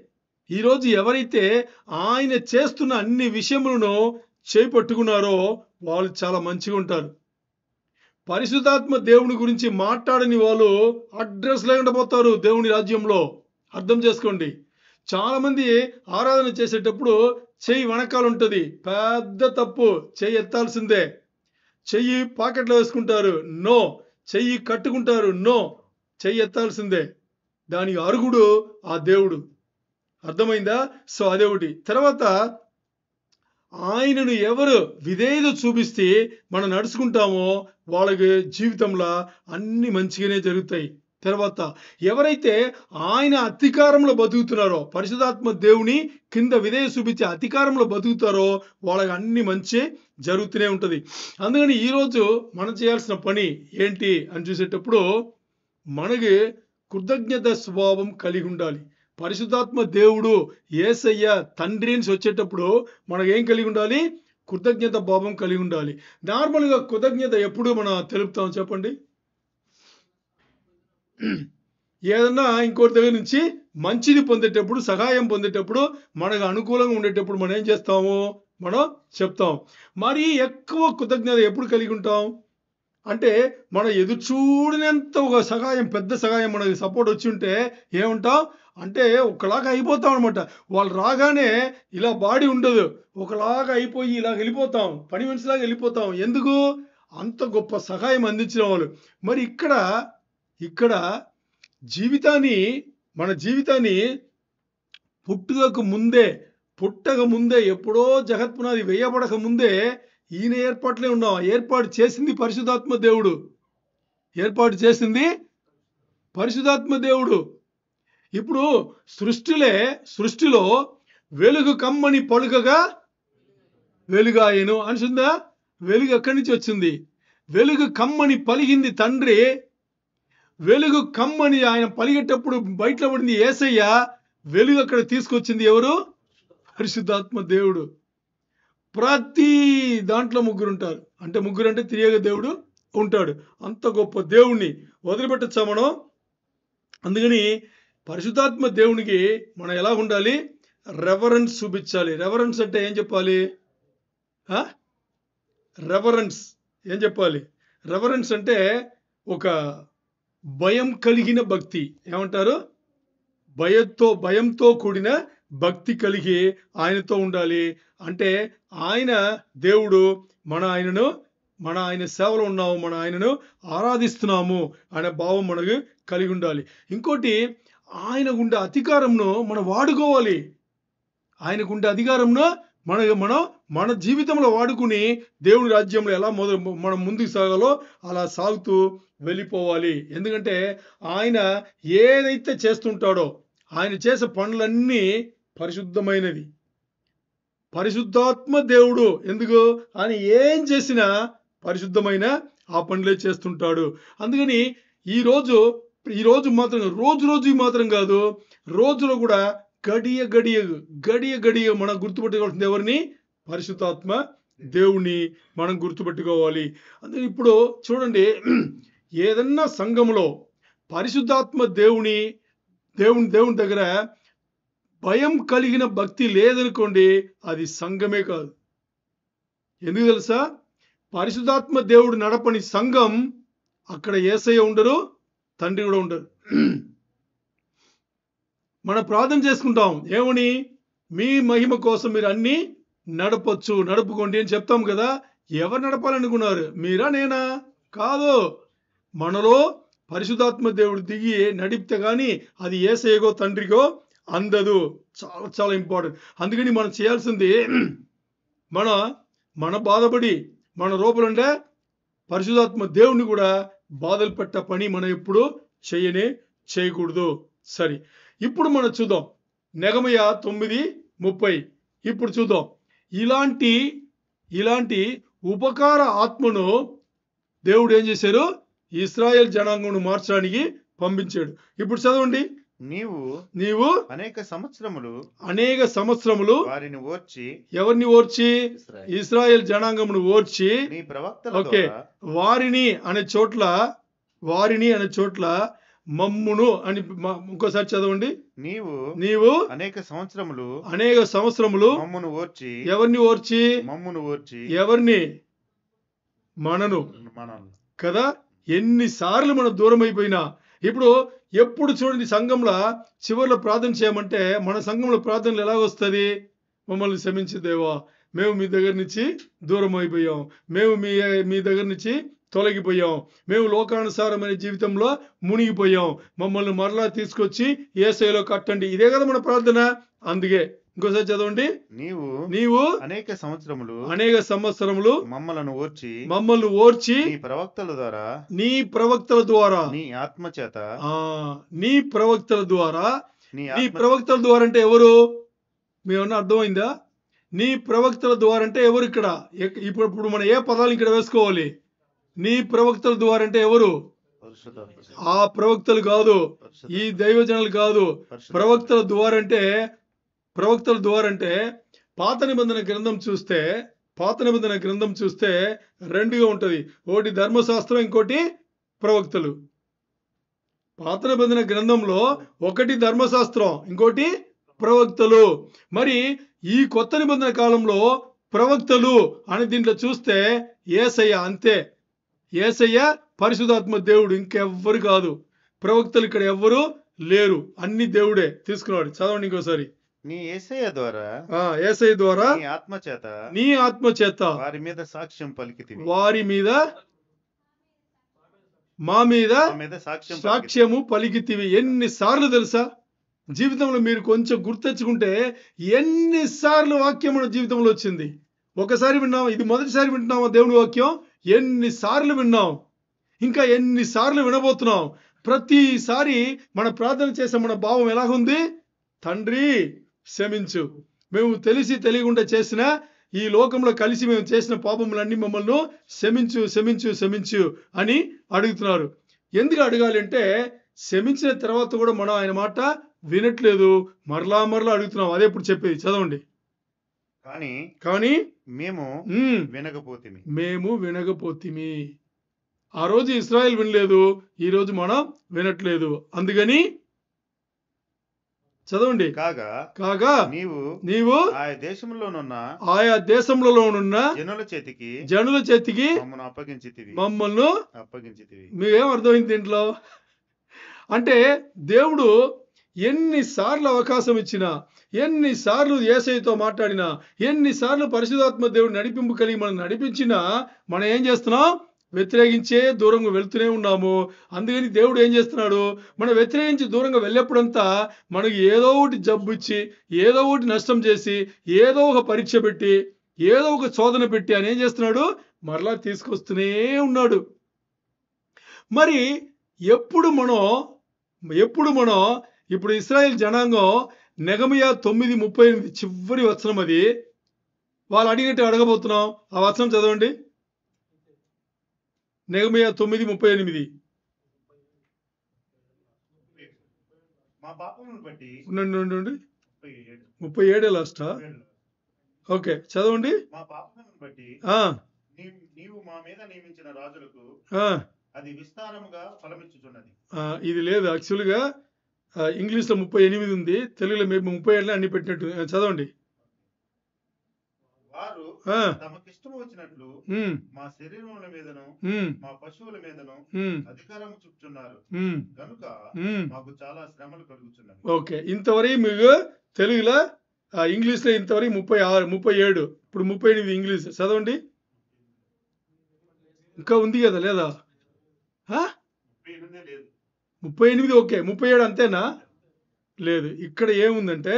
ఆయన చేస్తున్న అన్ని విషయములను చేపట్టుకున్నారో వాళ్ళు చాలా మంచిగా ఉంటారు. పరిశుద్ధాత్మ దేవుని గురించి మాట్లాడని వాళ్ళు అడ్రస్ లేకుండా పోతారు దేవుని రాజ్యంలో. అర్థం చేసుకోండి. చాలా మంది ఆరాధన చేసేటప్పుడు చెయ్యి వణకాలు ఉంటుంది. పెద్ద తప్పు. చెయ్యి ఎత్తాల్సిందే. చెయ్యి పాకెట్లో వేసుకుంటారు, నో. చెయ్యి కట్టుకుంటారు, నో. చెయ్యి ఎత్తాల్సిందే. దానికి అర్హుడు ఆ దేవుడు. అర్థమైందా? సో అదే ఒకటి. తర్వాత ఆయనను ఎవరు విధేయత చూపిస్తే మనం నడుచుకుంటామో వాళ్ళకి జీవితంలో అన్ని మంచిగానే జరుగుతాయి. తర్వాత ఎవరైతే ఆయన అధికారంలో బతుకుతున్నారో, పరిశుద్ధాత్మ దేవుని కింద విధేయత చూపించే అధికారంలో బతుకుతారో వాళ్ళకి అన్ని మంచి జరుగుతూనే ఉంటుంది. అందుకని ఈరోజు మనం చేయాల్సిన పని ఏంటి అని చూసేటప్పుడు మనకి కృతజ్ఞత స్వభావం కలిగి ఉండాలి. పరిశుద్ధాత్మ దేవుడు యేసయ్య తండ్రి నుంచి వచ్చేటప్పుడు మనకు ఏం కలిగి ఉండాలి? కృతజ్ఞత భావం కలిగి ఉండాలి. నార్మల్గా కృతజ్ఞత ఎప్పుడు మనం తెలుపుతాం చెప్పండి? ఏదన్నా ఇంకోటి దగ్గర నుంచి మంచిది పొందేటప్పుడు, సహాయం పొందేటప్పుడు, మనకు అనుకూలంగా ఉండేటప్పుడు మనం ఏం చేస్తాము? మనం చెప్తాం. మరి ఎక్కువ కృతజ్ఞత ఎప్పుడు కలిగి ఉంటాం అంటే, మనం ఎదురు చూడనంత ఒక సహాయం, పెద్ద సహాయం మనకి సపోర్ట్ వచ్చి ఉంటే ఏముంటాం అంటే ఒకలాగా అయిపోతాం అనమాట. వాళ్ళు రాగానే ఇలా బాడీ ఉండదు, ఒకలాగా అయిపోయి ఇలా వెళ్ళిపోతాం, పని మనిషిలాగా వెళ్ళిపోతాం. ఎందుకు? అంత గొప్ప సహాయం అందించిన వాళ్ళు. మరి ఇక్కడ మన జీవితాన్ని పుట్టక ముందే ఎప్పుడో జగత్పునాది వేయబడక ముందే ఈయన ఏర్పాట్లే ఉన్నాం. ఏర్పాటు చేసింది పరిశుద్ధాత్మ దేవుడు. ఇప్పుడు సృష్టిలో వెలుగు కమ్మని పలుకగా వెలుగాయను అనుకుందా? వెలుగు ఎక్కడి నుంచి వచ్చింది? వెలుగు కమ్మని పలిగింది తండ్రి. వెలుగు కమ్మని ఆయన పలిగేటప్పుడు బయటలో పడింది యేసయ్య. వెలుగు అక్కడ తీసుకొచ్చింది ఎవరు? పరిశుద్ధాత్మ దేవుడు. ప్రతి దాంట్లో ముగ్గురు ఉంటారు. అంటే ముగ్గురు అంటే త్రియేక దేవుడు ఉంటాడు. అంత గొప్ప దేవుణ్ణి వదిలిపెట్టచ్చా మనం? అందుకని పరిశుద్ధాత్మ దేవునికి మనం ఎలా ఉండాలి? రెవరెన్స్ చూపించాలి. రెవరెన్స్ అంటే ఏం చెప్పాలి? రెవరెన్స్ అంటే ఒక భయం కలిగిన భక్తి. ఏమంటారు? భయంతో కూడిన భక్తి కలిగి ఆయనతో ఉండాలి. అంటే ఆయన దేవుడు, మన ఆయన సేవలో ఉన్నాము, మన ఆయనను ఆరాధిస్తున్నాము అనే భావం మనకు కలిగి ఉండాలి. ఇంకోటి, ఆయనకుండే అధికారంను మనం వాడుకోవాలి. ఆయనకుండే అధికారంను మన జీవితంలో వాడుకుని దేవుని రాజ్యంలో ఎలా మనం ముందుకు సాగాలో అలా సాగుతూ వెళ్ళిపోవాలి. ఎందుకంటే ఆయన ఏదైతే చేస్తుంటాడో, ఆయన చేసే పనులన్నీ పరిశుద్ధమైనది. పరిశుద్ధాత్మ దేవుడు. ఎందుకు? ఆయన ఏం చేసినా పరిశుద్ధమైన ఆ పనులే చేస్తుంటాడు. అందుకని ఈ రోజు మాత్రం మాత్రం కాదు, రోజులో కూడా గడియ మనం గుర్తుపెట్టుకోవాల్సింది ఎవరిని? పరిశుద్ధాత్మ దేవుణ్ణి మనం గుర్తుపెట్టుకోవాలి. అందుకని ఇప్పుడు చూడండి, ఏదన్నా సంఘంలో పరిశుద్ధాత్మ దేవుని దగ్గర భయం కలిగిన భక్తి లేదనుకోండి, అది సంఘమే కాదు. ఎందుకు తెలుసా? పరిశుద్ధాత్మ దేవుడు నడపని సంఘం, అక్కడ యేసయ్య ఉండరు, తండ్రి కూడా ఉండరు. మనం ప్రార్థన చేసుకుంటాం ఏమని? మీ మహిమ కోసం మీరు అన్ని నడపొచ్చు, నడుపుకోండి అని చెప్తాం కదా. ఎవరు నడపాలనుకున్నారు? మీరా, నేనా? కాదు. మనలో పరిశుద్ధాత్మ దేవుడు దిగి నడిపితే కానీ అది యేసయ్యకో తండ్రికో అందదు. చాలా చాలా ఇంపార్టెంట్. అందుకని మనం చేయాల్సింది, మన బాధపడి మన రూపలుండే పరిశుద్ధాత్మ దేవుడిని కూడా బాధలు పెట్ట పని మనం ఎప్పుడు చేయకూడదు. సరే, ఇప్పుడు మనం చూద్దాం నెగమయ 9:30. ఇప్పుడు చూద్దాం. ఇలాంటి ఉపకార ఆత్మను దేవుడు ఏం చేశారు? ఇశ్రాయేల్ జనాంగమును మార్చడానికి పంపించాడు. ఇప్పుడు చదవండి. నీవు అనేక సంవత్సరములు వారిని ఓర్చి. ఎవరిని ఓర్చి? ఇశ్రాయేల్ జనాంగమును ఓర్చి. నీ ప్రవక్తల ఓకే, ద్వారా వారిని అనే చోట్ల మమ్మును అని ఇంకోసారి చదవండి. నీవు అనేక సంవత్సరములు మమ్మును ఓర్చి. ఎవరిని ఓర్చి? మమ్మును ఓర్చి. ఎవరిని? మనను కదా. ఎన్నిసార్లు మనం దూరం అయిపోయినా, ఎప్పుడు చూడండి సంఘంలో చివరిలో ప్రార్థన చేయమంటే, మన సంఘంలో ప్రార్థనలు ఎలాగొస్తుంది? మమ్మల్ని క్షమించు దేవా, మేము మీ దగ్గర నుంచి దూరం అయిపోయాం, మేము మీ దగ్గర నుంచి తొలగిపోయాం, మేము లోకానుసారమైన జీవితంలో మునిగిపోయాం, మమ్మల్ని మరలా తీసుకొచ్చి యేసయ్యలో కట్టండి. ఇదే కదా మన ప్రార్థన. అందుకే ఇంకోసారి చదవండి. నీవు అనేక సంవత్సరములు మమ్మల్ని ఓర్చి. నీ ప్రవక్తల ద్వారా నీ ఆత్మ చేత. నీ ప్రవక్తల ద్వారా అంటే ఎవరు? మేమన్నా అర్థమైందా? నీ ప్రవక్తల ద్వారా అంటే ఎవరు? ఇక్కడ ఇప్పుడు మనం ఏ పదాలు ఇక్కడ వేసుకోవాలి? నీ ప్రవక్తల ద్వారా అంటే ఎవరు? ఆ ప్రవక్తలు కాదు, ఈ దైవజనులు కాదు. ప్రవక్తల ద్వారా అంటే పాత నిబంధన గ్రంథం చూస్తే రెండుగా ఉంటది. ఒకటి ధర్మశాస్త్రం, ఇంకోటి ప్రవక్తలు. పాత నిబంధన గ్రంథంలో ఒకటి ధర్మశాస్త్రం, ఇంకోటి ప్రవక్తలు. మరి ఈ కొత్త నిబంధన కాలంలో ప్రవక్తలు అని దీంట్లో చూస్తే యేసయ్య. అంతే, యేసయ్య పరిశుద్ధాత్మ దేవుడు, ఇంకెవ్వరు కాదు. ప్రవక్తలు ఇక్కడ ఎవ్వరు లేరు, అన్ని దేవుడే తీసుకున్నాడు. చదవండి ఇంకోసారి. నీ యేసయ్య ద్వారా నీ ఆత్మ చేత వారి మీద సాక్ష్యం పలికితివి. మా మీద సాక్ష్యము పలికితివి. ఎన్నిసార్లు తెలుసా? జీవితంలో మీరు కొంచెం గుర్తెచ్చుకుంటే ఎన్నిసార్లు వాక్యం మన జీవితంలో వచ్చింది. ఒకసారి విన్నాం, ఇది మొదటిసారి వింటున్నామా దేవుని వాక్యం? ఎన్నిసార్లు విన్నాం, ఇంకా ఎన్నిసార్లు వినబోతున్నాం. ప్రతిసారి మన ప్రార్థన చేసే మన భావం ఎలాగుంది? తండ్రి క్షమించు, మేము తెలియకుండా చేసిన ఈ లోకంలో కలిసి మేము చేసిన పాపములన్నీ మమ్మల్ని క్షమించు అని అడుగుతున్నారు. ఎందుకు అడగాలి అంటే, క్షమించిన తర్వాత కూడా మనం ఆయన మాట వినట్లేదు, మరలా అడుగుతున్నాం. అదే ఇప్పుడు చెప్పేది. చదవండి. కానీ మేము వినకపోతిమి. ఆ రోజు ఇశ్రాయేల్ వినలేదు, ఈ రోజు మనం వినట్లేదు. అందుకని చదవండి. కాగా నీవు ఆయా దేశంలోనున్న జనుల చేతికి మమ్మల్ని అప్పగించితివి. మీకేం అర్థమైంది దీంట్లో? అంటే దేవుడు ఎన్నిసార్లు అవకాశం ఇచ్చినా, ఎన్నిసార్లు యేసయ్యతో మాట్లాడినా, ఎన్నిసార్లు పరిశుద్ధాత్మ దేవుడు నడిపింపు కలిగి మనం నడిపించినా, మనం ఏం చేస్తున్నాం? వ్యతిరేకించే దూరంగా వెళ్తూనే ఉన్నాము. అందుకని దేవుడు ఏం చేస్తున్నాడు? మనం వ్యతిరేకించి దూరంగా వెళ్ళేప్పుడంతా మనకి ఏదో ఒకటి జబ్బు ఇచ్చి, ఏదో ఒకటి నష్టం చేసి, ఏదో ఒక పరీక్ష పెట్టి, ఏదో ఒక శోధన పెట్టి అని ఏం చేస్తున్నాడు? మరలా తీసుకొస్తూనే ఉన్నాడు. మరి ఎప్పుడు మనం ఇప్పుడు ఇశ్రాయేల్ జనాంగం నెగమయ 9:38 చివరి వచనం, అది వాళ్ళు అడిగినట్టు అడగబోతున్నాం. ఆ వచనం చదవండి. నెగమయ 9:38. మా పాపములను బట్టి 37 లాస్ట్. ఓకే, చదవండి. మా పాపములను బట్టి నీవు మా మీద నియమించిన రాజులకు అది విస్తారముగా ఫలమిచ్చుచున్నది. ఇది లేదు, యాక్చువల్గా ఇంగ్లీష్లో 38 ఉంది, తెలుగులో మేము 37 అన్ని పెట్టినట్టు. చదవండి. వారు ఆ, తమకిష్టం వచ్చినట్లు ఉమ్, మా శరీరముల మీదను ఉమ్, మా పశువుల మీదను ఉమ్, అధికారం చూపుతున్నారు ఉమ్, కనుక ఉమ్. మాకు చాలా శ్రమలు కలుగుతున్నవి. ఓకే, ఇంతవరకు మీకు తెలుగులో ఇంగ్లీష్లో ఇంతవరకు 36 37, ఇప్పుడు 38 ఇంగ్లీష్. చదవండి. ఇంకా ఉంది కదా లేదా? 38 లేదు. 38 ఓకే, 37 అంతేనా? లేదు, ఇక్కడ ఏముందంటే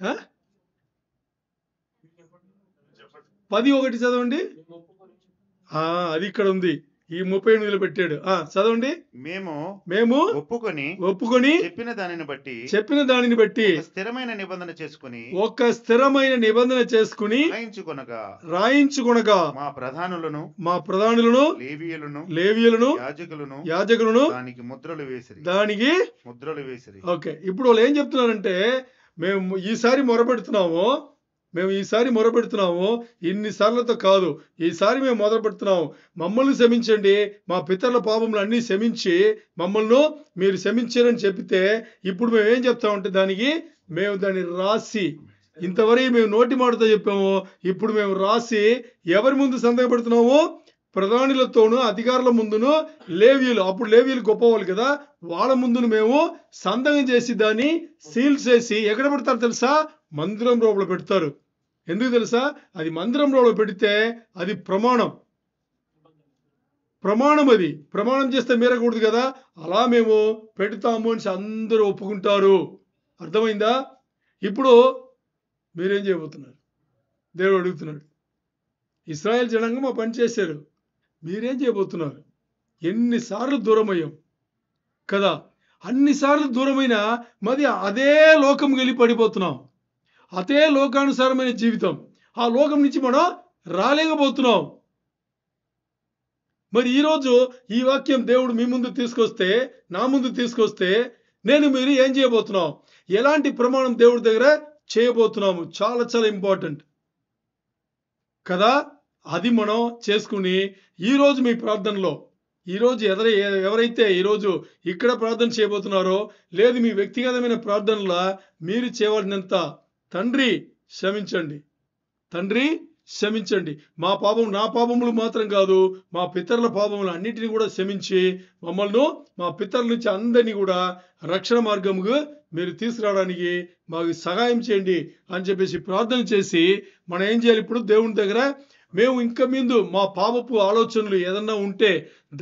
ఆ? చెప్పండి. 10:1 చదవండి. అది ఇక్కడ ఉంది, ఈ 38లో పెట్టాడు. చదవండి. మేము ఒప్పుకొని చెప్పిన దానిని బట్టి ఒక స్థిరమైన నిబంధన చేసుకుని రాయించుకొనగా మా ప్రధానులను లేవీయులను యాజకులను దానికి ముద్రలు వేసిరి. ఓకే, ఇప్పుడు వాళ్ళు ఏం చెప్తున్నారంటే మేము ఈసారి మొరపెడుతున్నాము, ఇన్నిసార్లతో కాదు, ఈసారి మేము మొదలు పెడుతున్నాము. మమ్మల్ని క్షమించండి, మా పితరుల పాపములు అన్నీ క్షమించి మమ్మల్ని మీరు క్షమించారని చెప్తే, ఇప్పుడు మేము ఏం చెప్తామంటే మేము దాన్ని రాసి, ఇంతవరకు మేము నోటి మాటతో చెప్పాము, ఇప్పుడు మేము రాసి ఎవరి ముందు సందేహపడుతున్నాము? ప్రధానులతోనూ అధికారుల ముందును లేవీయులు, అప్పుడు లేవీయులు గొప్పవాళ్ళు కదా, వాళ్ళ ముందును మేము సంతకం చేసి దాన్ని సీల్ చేసి ఎక్కడ పెడతారు తెలుసా? మందిరం లోపల పెడతారు. ఎందుకు తెలుసా? అది మందిరం లోపల పెడితే అది ప్రమాణం. అది ప్రమాణం చేస్తే మీరకూడదు కదా, అలా మేము పెడతాము అని అందరూ ఒప్పుకుంటారు. అర్థమైందా? ఇప్పుడు మీరేం చేయబోతున్నారు? దేవుడు అడుగుతున్నాడు. ఇశ్రాయేల్ జనాంగం మా పని చేశారు, మీరేం చేయబోతున్నారు? ఎన్నిసార్లు దూరమయ్యాం కదా, అన్నిసార్లు దూరమైన మరి అదే లోకం వెళ్ళి పడిపోతున్నాం. అదే లోకానుసారమైన జీవితం, ఆ లోకం నుంచి మనం రాలేకపోతున్నాం. మరి ఈరోజు ఈ వాక్యం దేవుడు మీ ముందు తీసుకొస్తే, నా ముందు తీసుకొస్తే, మీరు ఏం చేయబోతున్నాం? ఎలాంటి ప్రమాణం దేవుడి దగ్గర చేయబోతున్నాము? చాలా చాలా ఇంపార్టెంట్ కదా. అది మనం చేసుకుని ఈరోజు మీ ప్రార్థనలో, ఈరోజు ఎవరైతే ఈరోజు ఇక్కడ ప్రార్థన చేయబోతున్నారో, లేదు మీ వ్యక్తిగతమైన ప్రార్థనలో మీరు చేయవలసినంత, తండ్రి క్షమించండి, నా పాపములు మాత్రం కాదు, మా పితరుల పాపములు అన్నిటిని కూడా క్షమించి మమ్మల్ని, మా పితరుల నుంచి అందరినీ కూడా రక్షణ మార్గముగా మీరు తీసుకురావడానికి మాకు సహాయం చేయండి అని చెప్పేసి ప్రార్థన చేసి మనం ఏం చేయాలి? ఇప్పుడు దేవుని దగ్గర మేము ఇంకా ముందు మా పాపపు ఆలోచనలు ఏదన్నా ఉంటే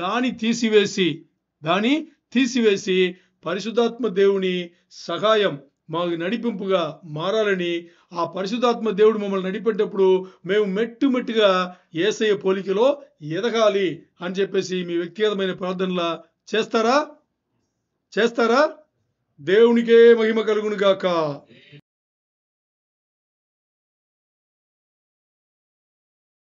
దాన్ని తీసివేసి పరిశుద్ధాత్మ దేవుని సహాయం మాకు నడిపింపుగా మారాలని, ఆ పరిశుద్ధాత్మ దేవుడు మమ్మల్ని నడిపేటప్పుడు మేము మెట్టుగా యేసయ్య పోలికలో ఎదగాలి అని చెప్పేసి మీ వ్యక్తిగతమైన ప్రార్థనలా చేస్తారా? దేవునికే మహిమ కలుగును గాక.